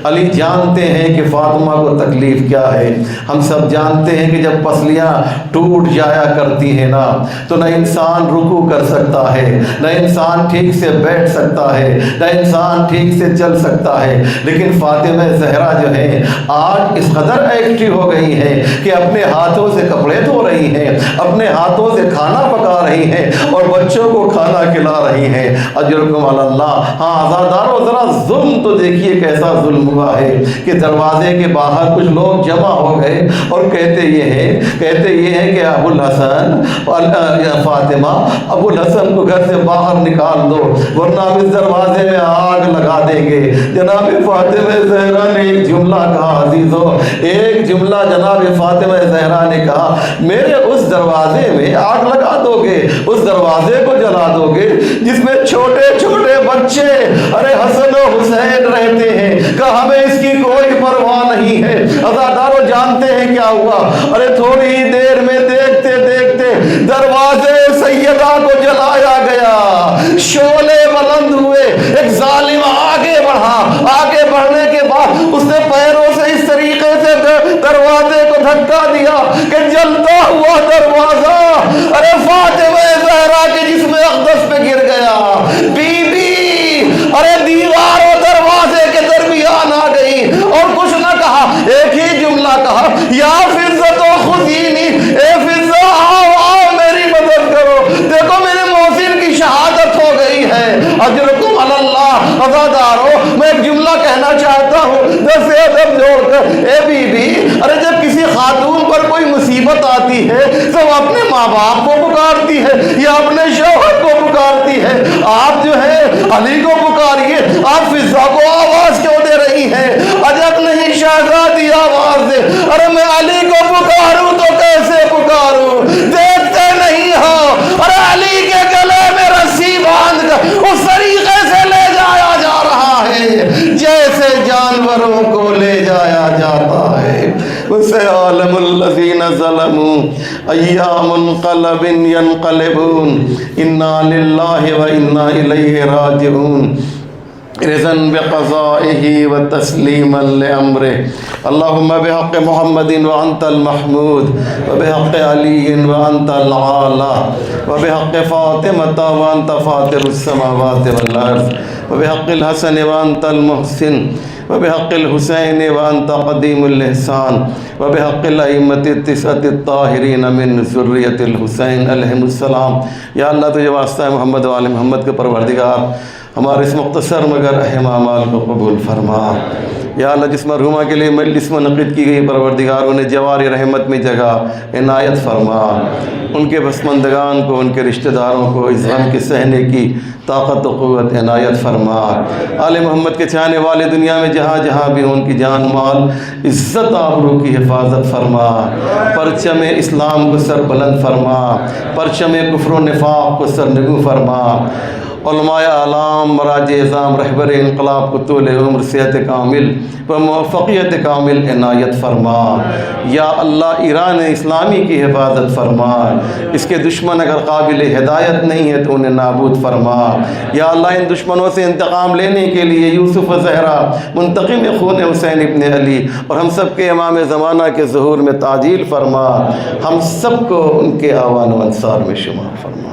علی جانتے ہیں کہ فاطمہ کو تکلیف کیا ہے۔ ہم سب جانتے ہیں کہ جب پسلیاں ٹوٹ جایا کرتی ہیں نا، تو نہ انسان رکوع کر سکتا ہے، نہ انسان ٹھیک سے بیٹھ سکتا ہے، نہ انسان ٹھیک سے چل سکتا ہے۔ لیکن فاطمہ زہرا جو ہے آج اس قدر ایکٹیو ہو گئی ہیں کہ اپنے ہاتھوں سے کپڑے دھو رہی ہیں، اپنے ہاتھوں سے کھانا پکا رہی ہیں، اور بچوں کو کھانا کھلا رہی ہیں۔ اجرکم علی اللہ۔ ہاں عزادارو، ذرا ظلم تو دیکھیے کیسا ظلم ہوا ہے کہ دروازے کے باہر کچھ لوگ جمع ہو گئے اور کہتے یہ ہیں کہ ابو الحسن فاطمہ، ابو الحسن کو گھر سے باہر نکال دو ورنہ ہم اس دروازے میں آگ لگا دیں گے۔ جناب فاطمہ زہرا نے ایک جملہ کہا عزیزو، ایک جملہ جناب فاطمہ زہرا نے کہا، میرے اس دروازے میں آگ لگا دو گے، اس دروازے کو جلا دو گے جس میں چھوٹے چھوٹے بچے ارے حسن و حسین رہتے ہیں، کہ ہمیں اس کی کوئی پرواہ نہیں ہے۔ عزادارو جانتے ہیں کیا ہوا؟ ارے تھوڑی ہی دیر میں دیکھتے دیکھتے دروازے سیدہ کو جلایا گیا، شعلے بلند ہوئے، ایک ظالم آگے بڑھا، آگے بڑھنے کے بعد اس نے پیروں سے اس طریقے سے دروازے کو دھکا دیا کہ جلتا ہوا دروازہ ارے فاطمہ زہرا کے جسم اقدس پہ گر گیا۔ بی بی ارے دیوار و دروازے کے درمیان آ گئی اور کچھ نہ کہا، ایک ہی جملہ کہا، یا فضہ خذینی، اے فضہ آؤ آؤ میری مدد کرو، دیکھو میرے محسن کی شہادت ہو گئی ہے، اجرکم علی اللہ۔ عزادارو میں ایک جملہ کہنا چاہتا ہوں دس ادب جوڑ کر، اے بی بی ارے جب کسی خاتون پر کوئی مصیبت آتی ہے تو وہ اپنے ماں باپ کو پکارتی ہے یا اپنے شوہر کو پکارتی ہے، آپ جو ہے علی کو پکاریے، آپ فضہ کو آواز کیوں دے رہی ہیں؟ عجب نہیں شہزادی آواز دے، ارے میں علی کو پکاروں تو کیسے پکاروں؟ دیکھتے نہیں ہو ارے علی کے گلے میں رسی باندھ کر اس طریقے سے لے جایا جا رہا ہے جیسے جانوروں کو لے جایا جاتا ہے۔ وَسَيَعْلَمُ الَّذِينَ ظَلَمُوا أَيَّ مُنقَلَبٍ يَنقَلِبُونَ إِنَّا لِلَّهِ وَإِنَّا إِلَيْهِ رَاجِعُونَ رضا بقضائه وتسلیما لأمره اللهم بحق محمد وأنت المحمود وبحق علي وأنت العالى وبحق فاطمة وأنت فاطر السماوات والأرض وبحق الحسن وأنت المحسن وبحق الحسين وأنت قديم الإحسان وبحق الأئمة التسعة الطاهرين من ذرية الحسين علیہم السلام۔ یا اللہ تجھے واسطہ ہے محمد و آل محمد کے پروردگار ہمارے اس مختصر مگر اہم اعمال کو قبول فرما۔ یا اللہ جس مرحومہ کے لیے مجلس منعقد کی گئی پروردگار انہیں جوار رحمت میں جگہ عنایت فرما، ان کے پسماندگان کو، ان کے رشتہ داروں کو اس غم کے سہنے کی طاقت و قوت عنایت فرما۔ آل محمد کے چاہنے والے دنیا میں جہاں جہاں بھی ان کی جان مال عزت آبرو کی حفاظت فرما، پرچم اسلام کو سر بلند فرما، پرچم کفر و نفاق کو سرنگو فرما، علماء اعلام مراجع اعظام رہبر انقلاب کو طول عمر صحت کامل و موفقیت کامل عنایت فرما۔ یا اللہ ایران اسلامی کی حفاظت فرما، اس کے دشمن اگر قابل ہدایت نہیں ہے تو انہیں نابود فرما۔ یا اللہ ان دشمنوں سے انتقام لینے کے لیے یوسف و زہرا منتقم خون حسین ابن علی اور ہم سب کے امام زمانہ کے ظہور میں تعجیل فرما، ہم سب کو ان کے اعوان و انصار میں شمار فرما۔